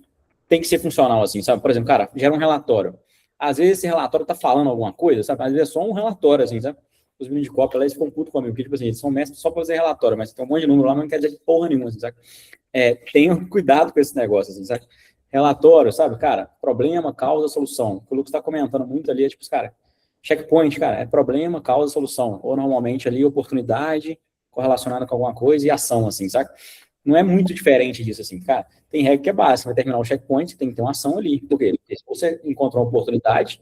Speaker 1: tem que ser funcional, assim, sabe? Por exemplo, cara, gera um relatório. Às vezes esse relatório tá falando alguma coisa, sabe? Às vezes é só um relatório, assim, sabe? Os meninos de cópia, eles ficam putos comigo, porque, tipo assim, eles são mestres só para fazer relatório, mas tem um monte de número lá, mas não quer dizer porra nenhuma, assim, sabe? Tenham cuidado com esse negócio, assim, sabe? Relatório, sabe, cara? Problema, causa, solução. O que o Lucas está comentando muito ali é, tipo, cara, checkpoint, cara, é problema, causa, solução. Ou, normalmente, ali, oportunidade correlacionada com alguma coisa e ação, assim, sabe? Não é muito diferente disso, assim, cara. Tem regra que é básica, vai terminar o checkpoint, você tem que ter uma ação ali. Por quê? Porque se você encontrou uma oportunidade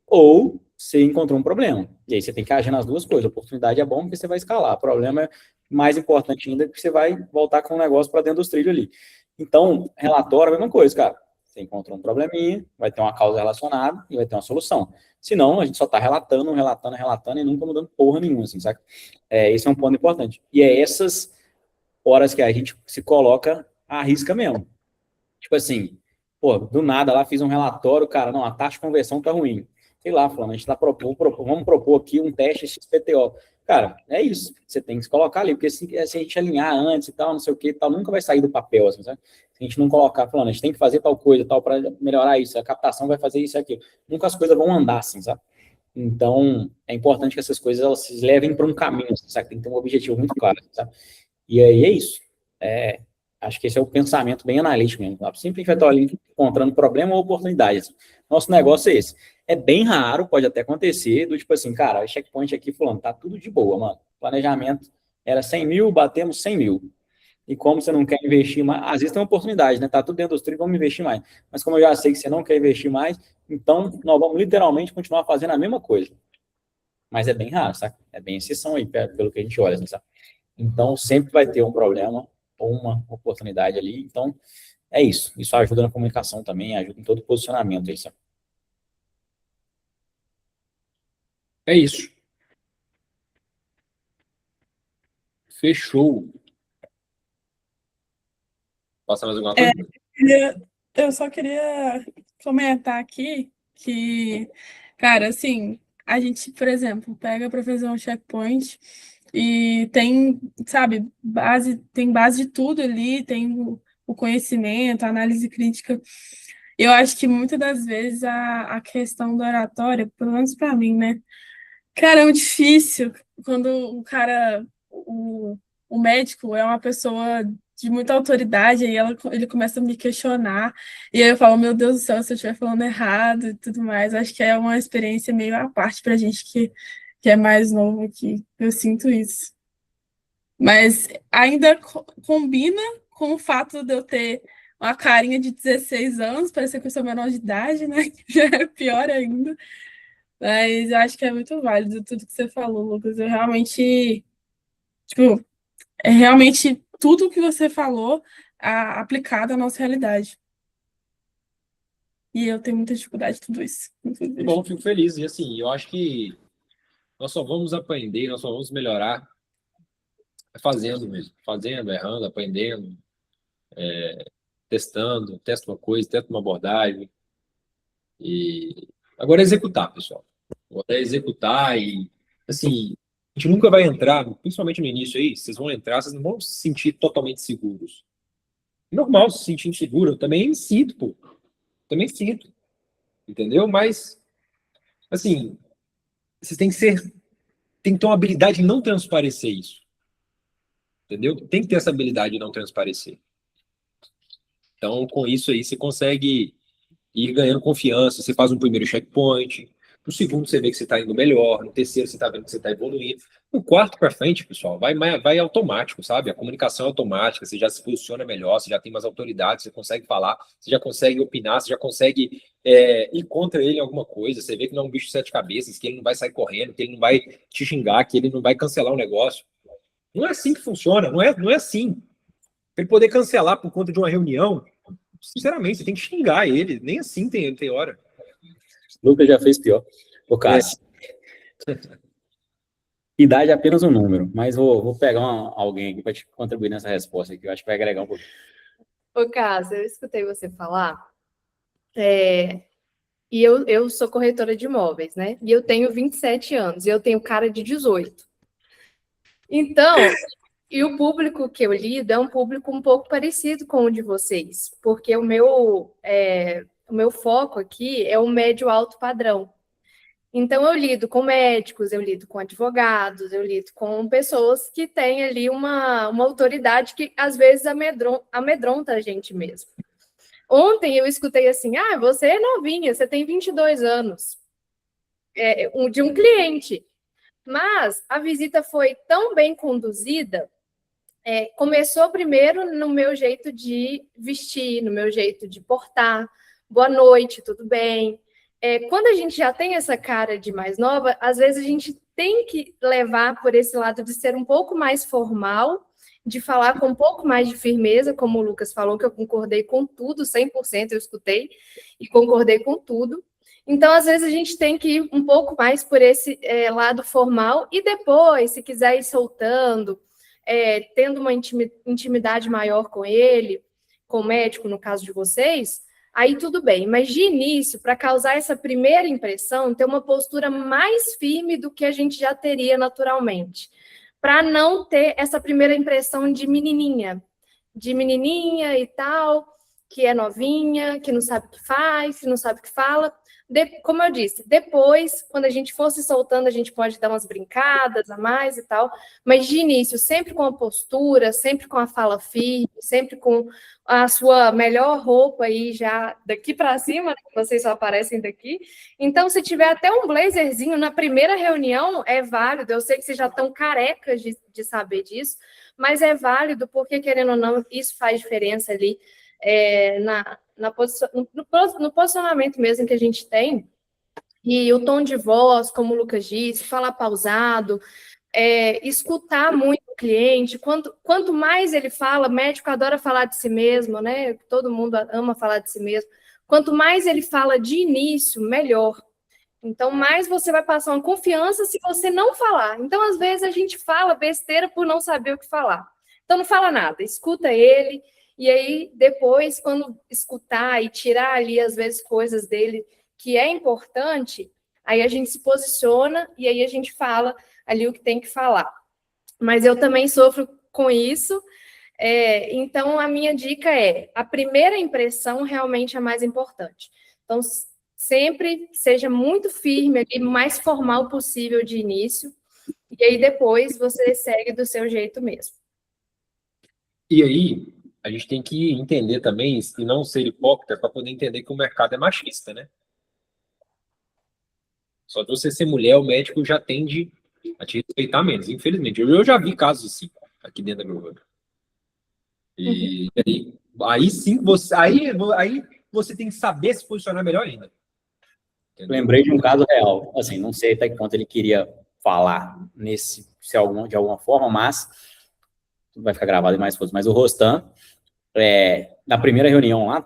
Speaker 1: ou você encontrou um problema. E aí você tem que agir nas duas coisas. A oportunidade é bom porque você vai escalar. O problema é mais importante ainda porque você vai voltar com o negócio para dentro dos trilhos ali. Então, relatório é a mesma coisa, cara. Você encontrou um probleminha, vai ter uma causa relacionada e vai ter uma solução. Senão, a gente só está relatando e nunca mudando porra nenhuma, assim, sabe? Esse é um ponto importante. E é essas horas que a gente se coloca à risca mesmo. Tipo assim, pô, do nada lá fiz um relatório, cara, não, a taxa de conversão tá ruim. Sei lá, falando, a gente tá vamos propor aqui um teste XPTO. Cara, é isso, você tem que se colocar ali, porque se a gente alinhar antes e tal, não sei o que, tal, nunca vai sair do papel, assim, sabe? Se a gente não colocar, falando, a gente tem que fazer tal coisa, tal, para melhorar isso, a captação vai fazer isso e aquilo. Nunca as coisas vão andar, assim, sabe? Então, é importante que essas coisas, elas se levem para um caminho, assim, sabe? Tem que ter um objetivo muito claro, sabe? E aí é isso. Acho que esse é o pensamento bem analítico mesmo. Sempre a gente vai estar ali encontrando problema ou oportunidade. Assim. Nosso negócio é esse. É bem raro, pode até acontecer, do tipo assim, cara, o checkpoint aqui falando, tá tudo de boa, mano. Planejamento era 100 mil, batemos 100 mil. E como você não quer investir mais, às vezes tem uma oportunidade, né? Tá tudo dentro dos trilhos, vamos investir mais. Mas como eu já sei que você não quer investir mais, então nós vamos literalmente continuar fazendo a mesma coisa. Mas é bem raro, sabe? É bem exceção aí, pelo que a gente olha, assim, sabe? Então, sempre vai ter um problema ou uma oportunidade ali. Então, é isso. Isso ajuda na comunicação também, ajuda em todo o posicionamento. Isso.
Speaker 3: É isso. Fechou. Passa mais alguma coisa?
Speaker 6: Eu só queria comentar aqui que, cara, assim, a gente, por exemplo, pega para fazer um checkpoint e tem, sabe, tem base de tudo ali, tem o conhecimento, a análise crítica. Eu acho que muitas das vezes a questão da oratória, pelo menos para mim, né? Cara, é muito difícil quando o médico é uma pessoa de muita autoridade, aí ele começa a me questionar, e aí eu falo, meu Deus do céu, se eu estiver falando errado e tudo mais, acho que é uma experiência meio à parte pra gente que é mais novo aqui, eu sinto isso. Mas ainda combina com o fato de eu ter uma carinha de 16 anos, parecer que eu sou menor de idade, né? Já é pior ainda. Mas eu acho que é muito válido tudo que você falou, Lucas. Eu realmente, tipo, é realmente tudo que você falou aplicado à nossa realidade. E eu tenho muita dificuldade em tudo isso.
Speaker 3: Bom, fico feliz. E assim, eu acho que nós só vamos aprender, nós só vamos melhorar É fazendo mesmo. Fazendo, errando, aprendendo, testando, testa uma coisa, testa uma abordagem. E agora é executar, pessoal. Agora é executar e, assim, a gente nunca vai entrar, principalmente no início aí, vocês vão entrar, vocês não vão se sentir totalmente seguros. Normal se sentir inseguro, eu também me sinto, pô. Também sinto. Entendeu? Mas, assim, vocês tem que ter uma habilidade de não transparecer isso. Entendeu? Tem que ter essa habilidade de não transparecer. Então, com isso aí, você consegue ir ganhando confiança. Você faz um primeiro checkpoint. No segundo, você vê que você está indo melhor. No terceiro, você está vendo que você está evoluindo. No quarto para frente, pessoal, vai automático, sabe? A comunicação é automática. Você já se posiciona melhor, você já tem mais autoridade, você consegue falar, você já consegue opinar, você já consegue ir contra ele em alguma coisa. Você vê que não é um bicho de sete cabeças, que ele não vai sair correndo, que ele não vai te xingar, que ele não vai cancelar o negócio. Não é assim que funciona, não é assim. Para ele poder cancelar por conta de uma reunião, sinceramente, você tem que xingar ele. Nem assim tem hora.
Speaker 1: Lucas já fez pior. Ô, Cássio. Idade é apenas um número, mas vou pegar alguém aqui para te contribuir nessa resposta aqui, eu acho que vai agregar um pouquinho.
Speaker 7: Ô, Cássio, eu escutei você falar, e eu sou corretora de imóveis, né? E eu tenho 27 anos, e eu tenho cara de 18. Então, e o público que eu lido é um público um pouco parecido com o de vocês, porque o meu foco aqui é o médio alto padrão. Então, eu lido com médicos, eu lido com advogados, eu lido com pessoas que têm ali uma autoridade que, às vezes, amedronta a gente mesmo. Ontem, eu escutei assim, você é novinha, você tem 22 anos, de um cliente. Mas a visita foi tão bem conduzida, começou primeiro no meu jeito de vestir, no meu jeito de portar. Boa noite, tudo bem? Quando a gente já tem essa cara de mais nova, às vezes a gente tem que levar por esse lado de ser um pouco mais formal, de falar com um pouco mais de firmeza, como o Lucas falou, que eu concordei com tudo, 100% eu escutei e concordei com tudo. Então, às vezes, a gente tem que ir um pouco mais por esse lado formal e depois, se quiser ir soltando, tendo uma intimidade maior com ele, com o médico, no caso de vocês, aí tudo bem. Mas, de início, para causar essa primeira impressão, ter uma postura mais firme do que a gente já teria naturalmente, para não ter essa primeira impressão de menininha e tal, que é novinha, que não sabe o que faz, que não sabe o que fala. Como eu disse, depois, quando a gente for se soltando, a gente pode dar umas brincadas a mais e tal, mas de início, sempre com a postura, sempre com a fala firme, sempre com a sua melhor roupa aí já daqui para cima, né, vocês só aparecem daqui. Então, se tiver até um blazerzinho na primeira reunião, é válido. Eu sei que vocês já estão carecas de saber disso, mas é válido porque, querendo ou não, isso faz diferença ali no posicionamento mesmo que a gente tem, e o tom de voz, como o Lucas disse, falar pausado, escutar muito o cliente. Quanto mais ele fala, médico adora falar de si mesmo, né? Todo mundo ama falar de si mesmo. Quanto mais ele fala de início, melhor. Então, mais você vai passar uma confiança se você não falar. Então, às vezes, a gente fala besteira por não saber o que falar. Então, não fala nada, escuta ele. E aí, depois, quando escutar e tirar ali, às vezes, coisas dele que é importante, aí a gente se posiciona e aí a gente fala ali o que tem que falar. Mas eu também sofro com isso, então a minha dica a primeira impressão realmente é mais importante. Então, sempre seja muito firme ali, o mais formal possível de início, e aí depois você segue do seu jeito mesmo.
Speaker 3: E aí, a gente tem que entender também, e não ser hipócrita, para poder entender que o mercado é machista, né? Só de você ser mulher, o médico já tende a te respeitar menos, infelizmente. Eu já vi casos assim, aqui dentro da Global. E aí sim, aí você tem que saber se posicionar melhor ainda.
Speaker 1: Entendeu? Lembrei de um caso real, assim, não sei até que ponto ele queria falar de alguma forma, mas vai ficar gravado em mais fotos, mas o Rostan, na primeira reunião lá,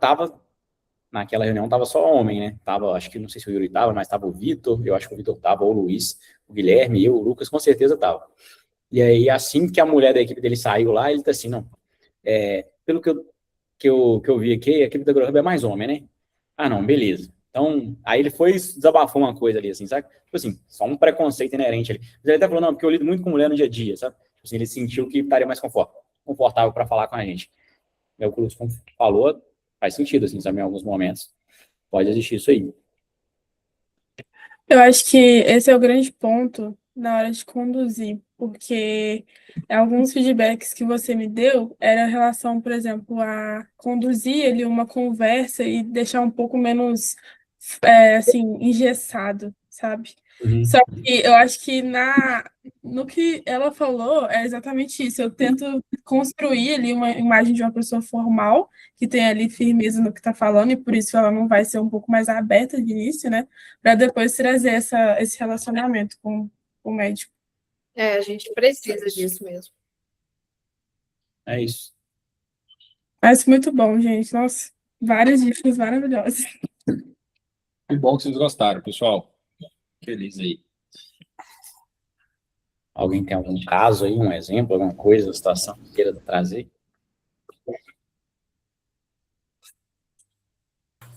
Speaker 1: naquela reunião tava só homem, né? Acho que, não sei se o Yuri tava, mas tava o Vitor, eu acho que o Vitor tava, ou o Luiz, o Guilherme, eu, o Lucas, com certeza tava. E aí, assim que a mulher da equipe dele saiu lá, ele tá assim, não, pelo que eu vi aqui, a equipe da Growhub é mais homem, né? Ah, não, beleza. Então, aí ele foi desabafou uma coisa ali, assim, sabe? Tipo assim, só um preconceito inerente ali. Mas ele até falou, não, porque eu lido muito com mulher no dia a dia, sabe? Tipo assim, ele sentiu que estaria mais confortável para falar com a gente. É o que o Lúcio falou, faz sentido, assim, sabe? Em alguns momentos pode existir isso aí.
Speaker 6: Eu acho que esse é o grande ponto na hora de conduzir, porque alguns feedbacks que você me deu era em relação, por exemplo, a conduzir ali uma conversa e deixar um pouco menos, assim, engessado, sabe? Só que eu acho que no que ela falou é exatamente isso. Eu tento construir ali uma imagem de uma pessoa formal, que tem ali firmeza no que está falando, e por isso ela não vai ser um pouco mais aberta de início, né? Para depois trazer esse relacionamento com o médico.
Speaker 7: A gente precisa disso mesmo.
Speaker 1: É isso.
Speaker 6: Mas muito bom, gente. Nossa, várias dicas maravilhosas.
Speaker 3: Que bom que vocês gostaram, pessoal. Feliz aí.
Speaker 1: Alguém tem algum caso aí, um exemplo, alguma coisa, situação que queira trazer?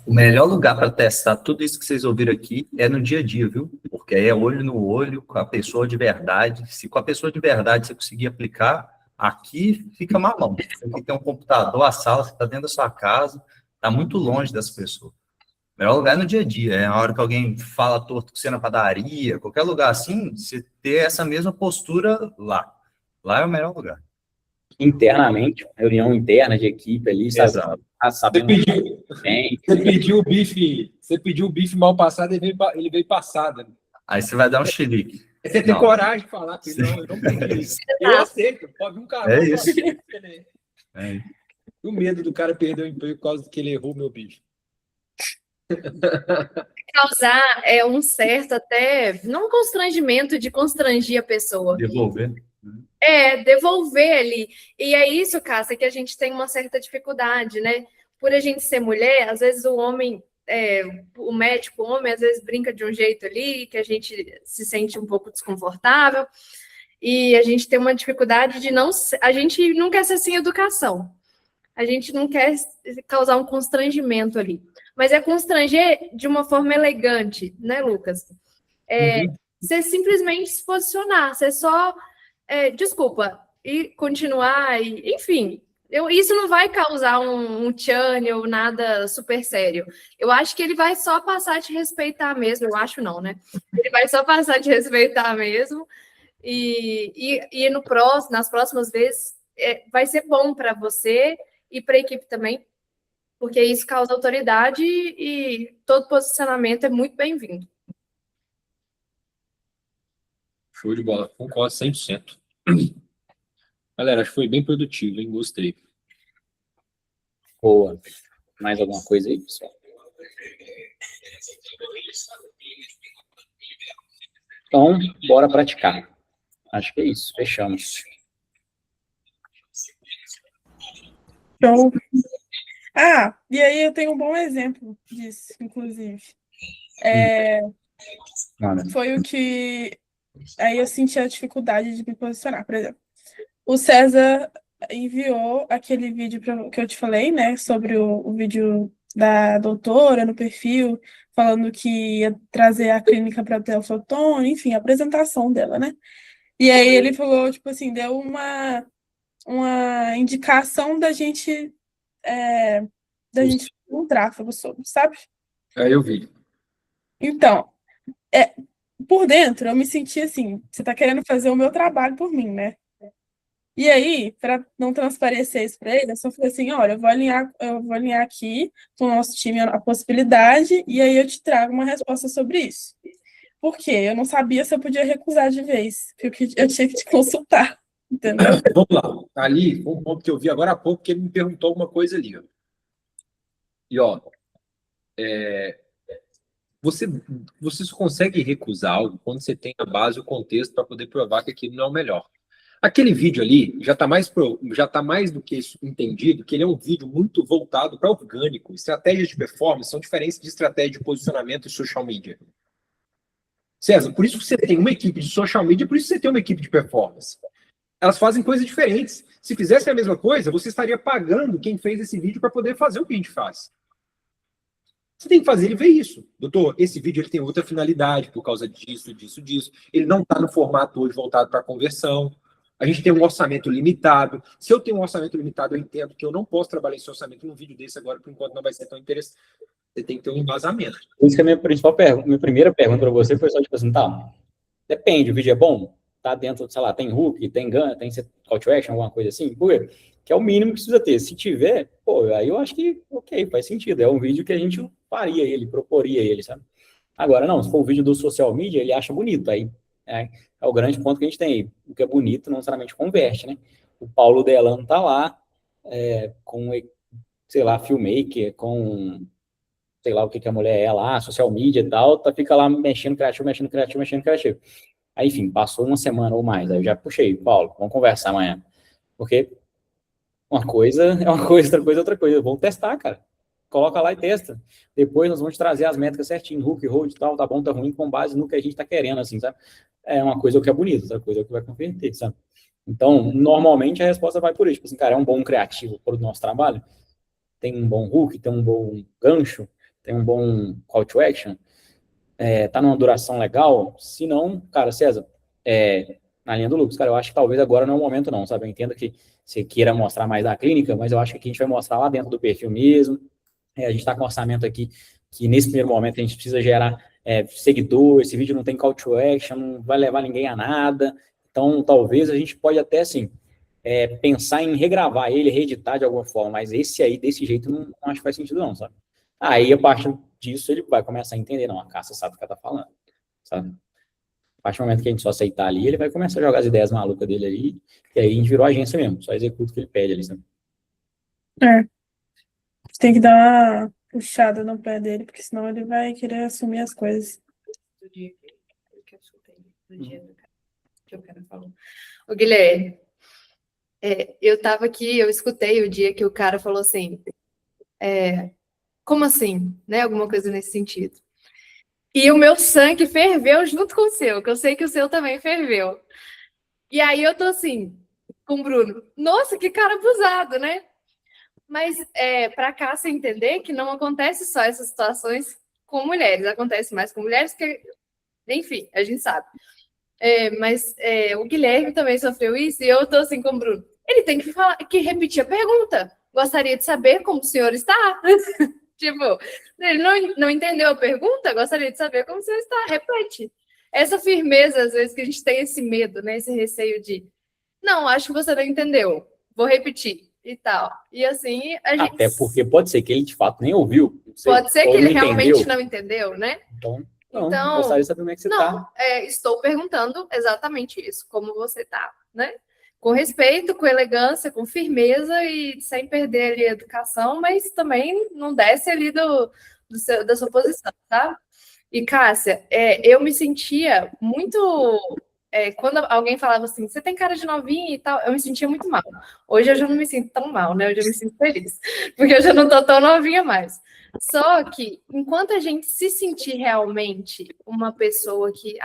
Speaker 4: O melhor lugar para testar tudo isso que vocês ouviram aqui é no dia a dia, viu? Porque aí é olho no olho com a pessoa de verdade. Se com a pessoa de verdade você conseguir aplicar, aqui fica mamão. Aqui tem um computador, a sala, você está dentro da sua casa, está muito longe dessa pessoa. O melhor lugar é no dia a dia, é a hora que alguém fala torto com você na padaria, qualquer lugar assim, você ter essa mesma postura lá. Lá é o melhor lugar.
Speaker 1: Internamente, reunião interna de equipe ali, sabe?
Speaker 4: Exato.
Speaker 1: Sabendo bem.
Speaker 3: Você pediu o bife mal passado, ele veio passado. Né?
Speaker 4: Aí você vai dar um chilique.
Speaker 3: Você tem coragem de falar que não, eu não pedi isso. Eu aceito, pode um carro.
Speaker 4: É isso.
Speaker 3: É. O medo do cara perder o emprego por causa que ele errou meu bife.
Speaker 7: Causar um certo até, não constrangimento de constrangir a pessoa.
Speaker 4: Devolver.
Speaker 7: Devolver ali. E é isso, Cássia, que a gente tem uma certa dificuldade, né? Por a gente ser mulher, às vezes o homem, o médico, o homem, às vezes brinca de um jeito ali, que a gente se sente um pouco desconfortável, e a gente tem uma dificuldade de não... A gente não quer ser sem educação. A gente não quer causar um constrangimento ali. Mas é constranger de uma forma elegante, né, Lucas? Você simplesmente se posicionar, você só... desculpa, e continuar, enfim, isso não vai causar um churn ou nada super sério. Eu acho que ele vai só passar a te respeitar mesmo, eu acho não, né? Ele vai só passar a te respeitar mesmo, e nas próximas vezes vai ser bom para você e para a equipe também, porque isso causa autoridade e todo posicionamento é muito bem-vindo.
Speaker 3: Show de bola, concordo 100%. Galera, acho que foi bem produtivo, hein? Gostei.
Speaker 1: Boa. Mais alguma coisa aí, pessoal? Então, bora praticar. Acho que é isso. Fechamos.
Speaker 6: Show. E aí eu tenho um bom exemplo disso, inclusive. Foi o que... Aí eu senti a dificuldade de me posicionar, por exemplo. O César enviou aquele vídeo que eu te falei, né, sobre o vídeo da doutora no perfil, falando que ia trazer a clínica para ter o fotone, enfim, a apresentação dela, né? E aí ele falou, tipo assim, deu uma indicação da gente um tráfego sobre, sabe?
Speaker 3: Eu vi.
Speaker 6: Então, por dentro, eu me senti assim, você tá querendo fazer o meu trabalho por mim, né? E aí, para não transparecer isso para ele, eu só falei assim, olha, eu vou alinhar aqui com o nosso time a possibilidade, e aí eu te trago uma resposta sobre isso. Por quê? Eu não sabia se eu podia recusar de vez, porque eu tinha que te consultar, entendeu?
Speaker 3: Vamos lá. Ali, um ponto que eu vi agora há pouco, que ele me perguntou alguma coisa ali. Ó. E, ó, você só consegue recusar algo quando você tem a base e o contexto para poder provar que aquilo não é o melhor. Aquele vídeo ali já está mais do que isso entendido, que ele é um vídeo muito voltado para orgânico. Estratégias de performance são diferentes de estratégia de posicionamento e social media. César, por isso que você tem uma equipe de social media, por isso que você tem uma equipe de performance. Elas fazem coisas diferentes. Se fizesse a mesma coisa, você estaria pagando quem fez esse vídeo para poder fazer o que a gente faz. Você tem que fazer ele ver isso. Doutor, esse vídeo ele tem outra finalidade por causa disso, disso, disso. Ele não está no formato hoje voltado para conversão. A gente tem um orçamento limitado. Se eu tenho um orçamento limitado, eu entendo que eu não posso trabalhar esse orçamento num vídeo desse agora, por enquanto não vai ser tão interessante. Você tem que ter um embasamento.
Speaker 1: Por isso que a minha primeira pergunta para você foi só tipo assim, tá, depende, o vídeo é bom? Tá dentro, sei lá, tem hook, tem gun, tem call to action, alguma coisa assim? Por quê? Que é o mínimo que precisa ter. Se tiver, pô, aí eu acho que, ok, faz sentido. É um vídeo que a gente faria ele, proporia ele, sabe? Agora, não, se for o vídeo do social media, ele acha bonito. Aí é o grande ponto que a gente tem aí. O que é bonito não necessariamente converte, né? O Paulo Delano tá lá com, sei lá, filmmaker, com, sei lá o que a mulher é lá, social media e tal, fica lá mexendo criativo. Aí, enfim, passou uma semana ou mais. Aí eu já puxei, Paulo, vamos conversar amanhã. Porque uma coisa é uma coisa, outra coisa é outra coisa. Vamos testar, cara. Coloca lá e testa. Depois nós vamos trazer as métricas certinho, hook, hold e tal, tá bom, tá ruim, com base no que a gente tá querendo, assim, sabe? É uma coisa que é bonita, outra coisa que vai converter, sabe? Então, normalmente a resposta vai por isso. Tipo assim, cara, é um bom criativo para o nosso trabalho? Tem um bom hook, tem um bom gancho, tem um bom call to action, tá numa duração legal? Se não, cara, César, na linha do Lucas, cara, eu acho que talvez agora não é o momento não, sabe? Eu entendo que você queira mostrar mais da clínica, mas eu acho que aqui a gente vai mostrar lá dentro do perfil mesmo. A gente está com um orçamento aqui que nesse primeiro momento a gente precisa gerar seguidor, esse vídeo não tem call to action, não vai levar ninguém a nada, então talvez a gente pode até, assim, pensar em regravar ele, reeditar de alguma forma, mas esse aí, desse jeito, não acho que faz sentido não, sabe? Aí, a partir disso, ele vai começar a entender, não, a Cássia sabe o que ela tá falando, sabe? A partir do momento que a gente só aceitar ali, ele vai começar a jogar as ideias malucas dele ali, e aí a gente virou agência mesmo, só executa o que ele pede ali, sabe?
Speaker 6: Tem que dar uma puxada no pé dele, porque senão ele vai querer assumir as coisas.
Speaker 7: Do dia que eu escutei, do dia que o cara falou. Ô, Guilherme, eu tava aqui, eu escutei o dia que o cara falou assim, como assim? Né? Alguma coisa nesse sentido. E o meu sangue ferveu junto com o seu, que eu sei que o seu também ferveu. E aí eu tô assim, com o Bruno, nossa, que cara abusado, né? Mas para cá você entender que não acontece só essas situações com mulheres, acontece mais com mulheres, porque, enfim, a gente sabe. Mas o Guilherme também sofreu isso, e eu tô assim com o Bruno. Ele tem que repetir a pergunta. Gostaria de saber como o senhor está. Tipo, ele não entendeu a pergunta? Gostaria de saber como o senhor está. Repete. Essa firmeza, às vezes, que a gente tem esse medo, né? Esse receio de não, acho que você não entendeu. Vou repetir e tal. E assim, a gente...
Speaker 1: Até porque pode ser que ele, de fato, nem ouviu.
Speaker 7: Pode ser que ele realmente não entendeu, né?
Speaker 1: Então, gostaria de saber como é que você está.
Speaker 7: Estou perguntando exatamente isso, como você está, né? Com respeito, com elegância, com firmeza e sem perder ali a educação, mas também não desce ali da sua posição, tá? E, Cássia, eu me sentia muito... quando alguém falava assim, você tem cara de novinha e tal, eu me sentia muito mal. Hoje eu já não me sinto tão mal, né? Hoje eu me sinto feliz, porque eu já não tô tão novinha mais. Só que, enquanto a gente se sentir realmente uma pessoa que,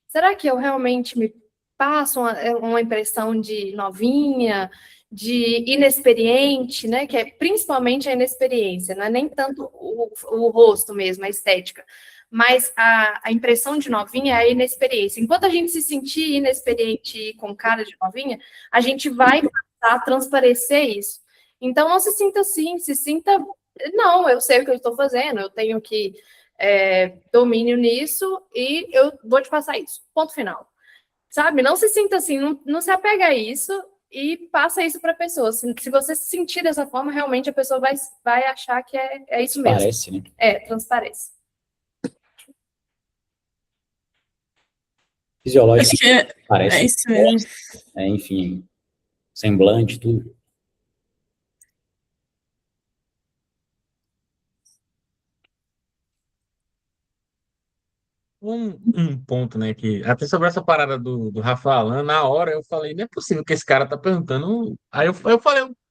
Speaker 7: será que eu realmente me passo uma impressão de novinha, de inexperiente, né? Que é principalmente a inexperiência, não é nem tanto o rosto mesmo, a estética, mas a impressão de novinha é a inexperiência. Enquanto a gente se sentir inexperiente e com cara de novinha, a gente vai passar a transparecer isso. Então, não se sinta assim, se sinta... Não, eu sei o que eu estou fazendo, eu tenho que domínio nisso e eu vou te passar isso. Ponto final. Sabe? Não se sinta assim, não se apega a isso e passa isso para a pessoa. Se você se sentir dessa forma, realmente a pessoa vai achar que é isso mesmo.
Speaker 1: Parece, né?
Speaker 7: Transparece.
Speaker 1: Fisiológico.
Speaker 6: Acho que
Speaker 1: parece.
Speaker 6: Isso mesmo.
Speaker 1: Enfim, semblante, tudo.
Speaker 5: Um ponto, né, que até sobre essa parada do Rafael Alan, na hora eu falei, não é possível que esse cara tá perguntando. Aí eu falei,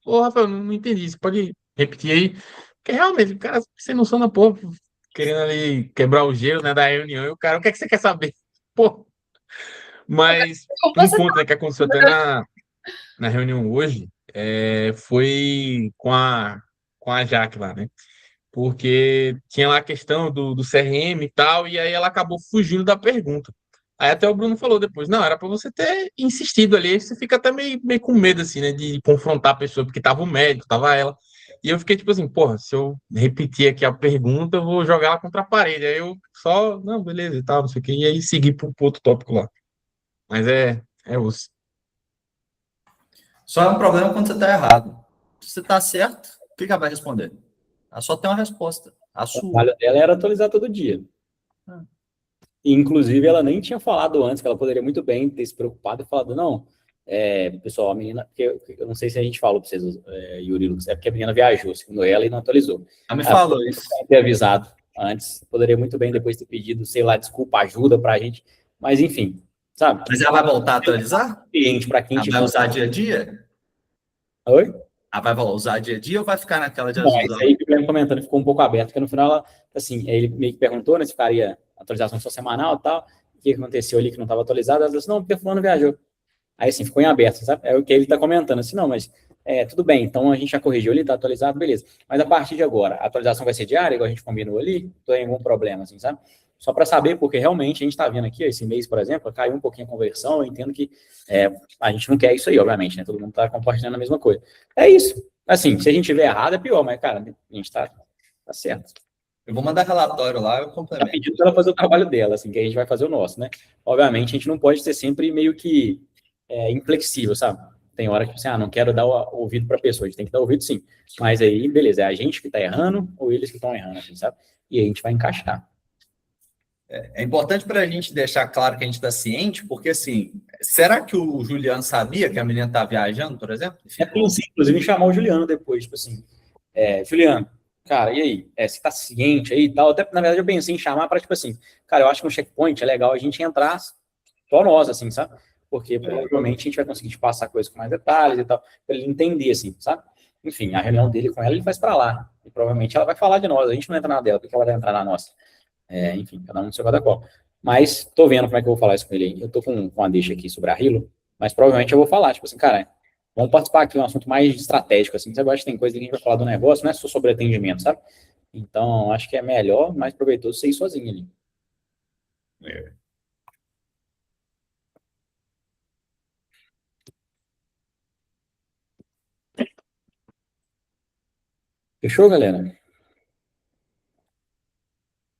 Speaker 5: ô Rafael, não entendi, você pode repetir aí? Porque realmente, o cara sem noção da porra, querendo ali quebrar o gelo, né, da reunião, e o cara, o que é que você quer saber? Pô, Mas um ponto, né, que aconteceu até na reunião hoje foi com a Jaque lá, né? Porque tinha lá a questão do CRM e tal, e aí ela acabou fugindo da pergunta. Aí até o Bruno falou depois, não, era para você ter insistido ali, aí você fica até meio com medo, assim, né, de confrontar a pessoa, porque tava o médico, tava ela. E eu fiquei tipo assim, porra, se eu repetir aqui a pergunta, eu vou jogar ela contra a parede. Aí eu só, não, beleza e tal, não sei o quê, e aí segui pro outro tópico lá. Mas é osso.
Speaker 4: Só é um problema quando você está errado. Se você está certo, o que ela vai responder? Ela só tem uma resposta. A
Speaker 1: O
Speaker 4: sua.
Speaker 1: trabalho dela era atualizar todo dia. E, inclusive, ela nem tinha falado antes, que ela poderia muito bem ter se preocupado e falado, não, pessoal, a menina, porque eu não sei se a gente falou para vocês, Yuri Lucas, é porque a menina viajou, segundo ela, e não atualizou.
Speaker 4: Ela me falou isso.
Speaker 1: Ter avisado antes, poderia muito bem depois ter pedido, sei lá, desculpa, ajuda pra gente, mas enfim, sabe?
Speaker 4: Mas ela vai voltar a atualizar?
Speaker 1: Cliente para quem
Speaker 4: Ela vai usar dia a dia?
Speaker 1: Oi?
Speaker 4: Ela vai usar dia a dia ou vai ficar naquela de
Speaker 1: Não,
Speaker 4: azul?
Speaker 1: isso aí que o Guilherme comentando ficou um pouco aberto, porque no final, ela, assim, ele meio que perguntou, né, se ficaria atualização só semanal e tal, o que aconteceu ali que não estava atualizado, ela disse, não, porque fulano viajou. Aí, assim, ficou em aberto, sabe? É o que ele está comentando, assim, não, mas tudo bem, então a gente já corrigiu ali, está atualizado, beleza. Mas a partir de agora, a atualização vai ser diária, igual a gente combinou ali, não tem algum problema, assim, sabe? Só para saber, porque realmente a gente está vendo aqui, esse mês, por exemplo, caiu um pouquinho a conversão, eu entendo que a gente não quer isso aí, obviamente, né? Todo mundo está compartilhando a mesma coisa. É isso. Assim, se a gente tiver errado, é pior, mas, cara, a gente tá certo.
Speaker 4: Eu vou mandar relatório lá, eu
Speaker 1: Tá
Speaker 4: complemento.
Speaker 1: pedindo para ela fazer o trabalho dela, assim, que a gente vai fazer o nosso, né? Obviamente, a gente não pode ser sempre meio que inflexível, sabe? Tem hora que você, não quero dar o ouvido para a pessoa, a gente tem que dar ouvido sim. Mas aí, beleza, é a gente que tá errando ou eles que estão errando, assim, sabe? E aí a gente vai encaixar.
Speaker 4: É importante para a gente deixar claro que a gente está ciente, porque, assim, será que o Juliano sabia que a menina tá viajando, por exemplo?
Speaker 1: Inclusive, chamar o Juliano depois, tipo assim, Juliano, cara, e aí? Você tá ciente aí e tal? Até, na verdade, eu pensei em chamar para, tipo assim, cara, eu acho que um checkpoint é legal a gente entrar só nós, assim, sabe? Porque provavelmente a gente vai conseguir te passar coisas com mais detalhes e tal, para ele entender, assim, sabe? Enfim, a reunião dele com ela, ele faz para lá. E provavelmente ela vai falar de nós, a gente não entra na dela, porque ela vai entrar na nossa. Enfim, cada um no seu cada qual. Mas tô vendo como é que eu vou falar isso com ele aí. Eu tô com a deixa aqui sobre a Hilo, mas provavelmente eu vou falar, tipo assim, cara, vamos participar aqui de um assunto mais estratégico, assim, sabe? Eu acho que tem coisa que a gente vai falar do negócio, não é só sobre atendimento, sabe? Então, acho que é melhor, mais proveitoso você ir sozinho ali. Fechou, galera?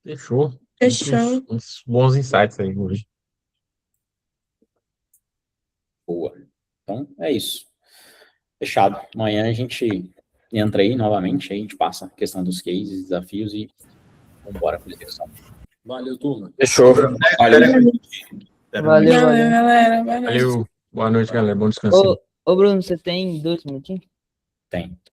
Speaker 5: Fechou.
Speaker 6: Fechou.
Speaker 5: Uns bons insights aí hoje.
Speaker 1: Boa. Então, é isso. Fechado. Amanhã a gente entra aí novamente, aí a gente passa a questão dos cases, desafios e vamos embora com a execução.
Speaker 2: Valeu, turma.
Speaker 3: Fechou. Valeu.
Speaker 8: Valeu,
Speaker 6: Valeu,
Speaker 8: valeu.
Speaker 6: galera. Boa noite.
Speaker 5: Valeu. Boa noite, galera. Bom descanso.
Speaker 8: Ô, Bruno, você tem 2 minutinhos?
Speaker 1: Tem.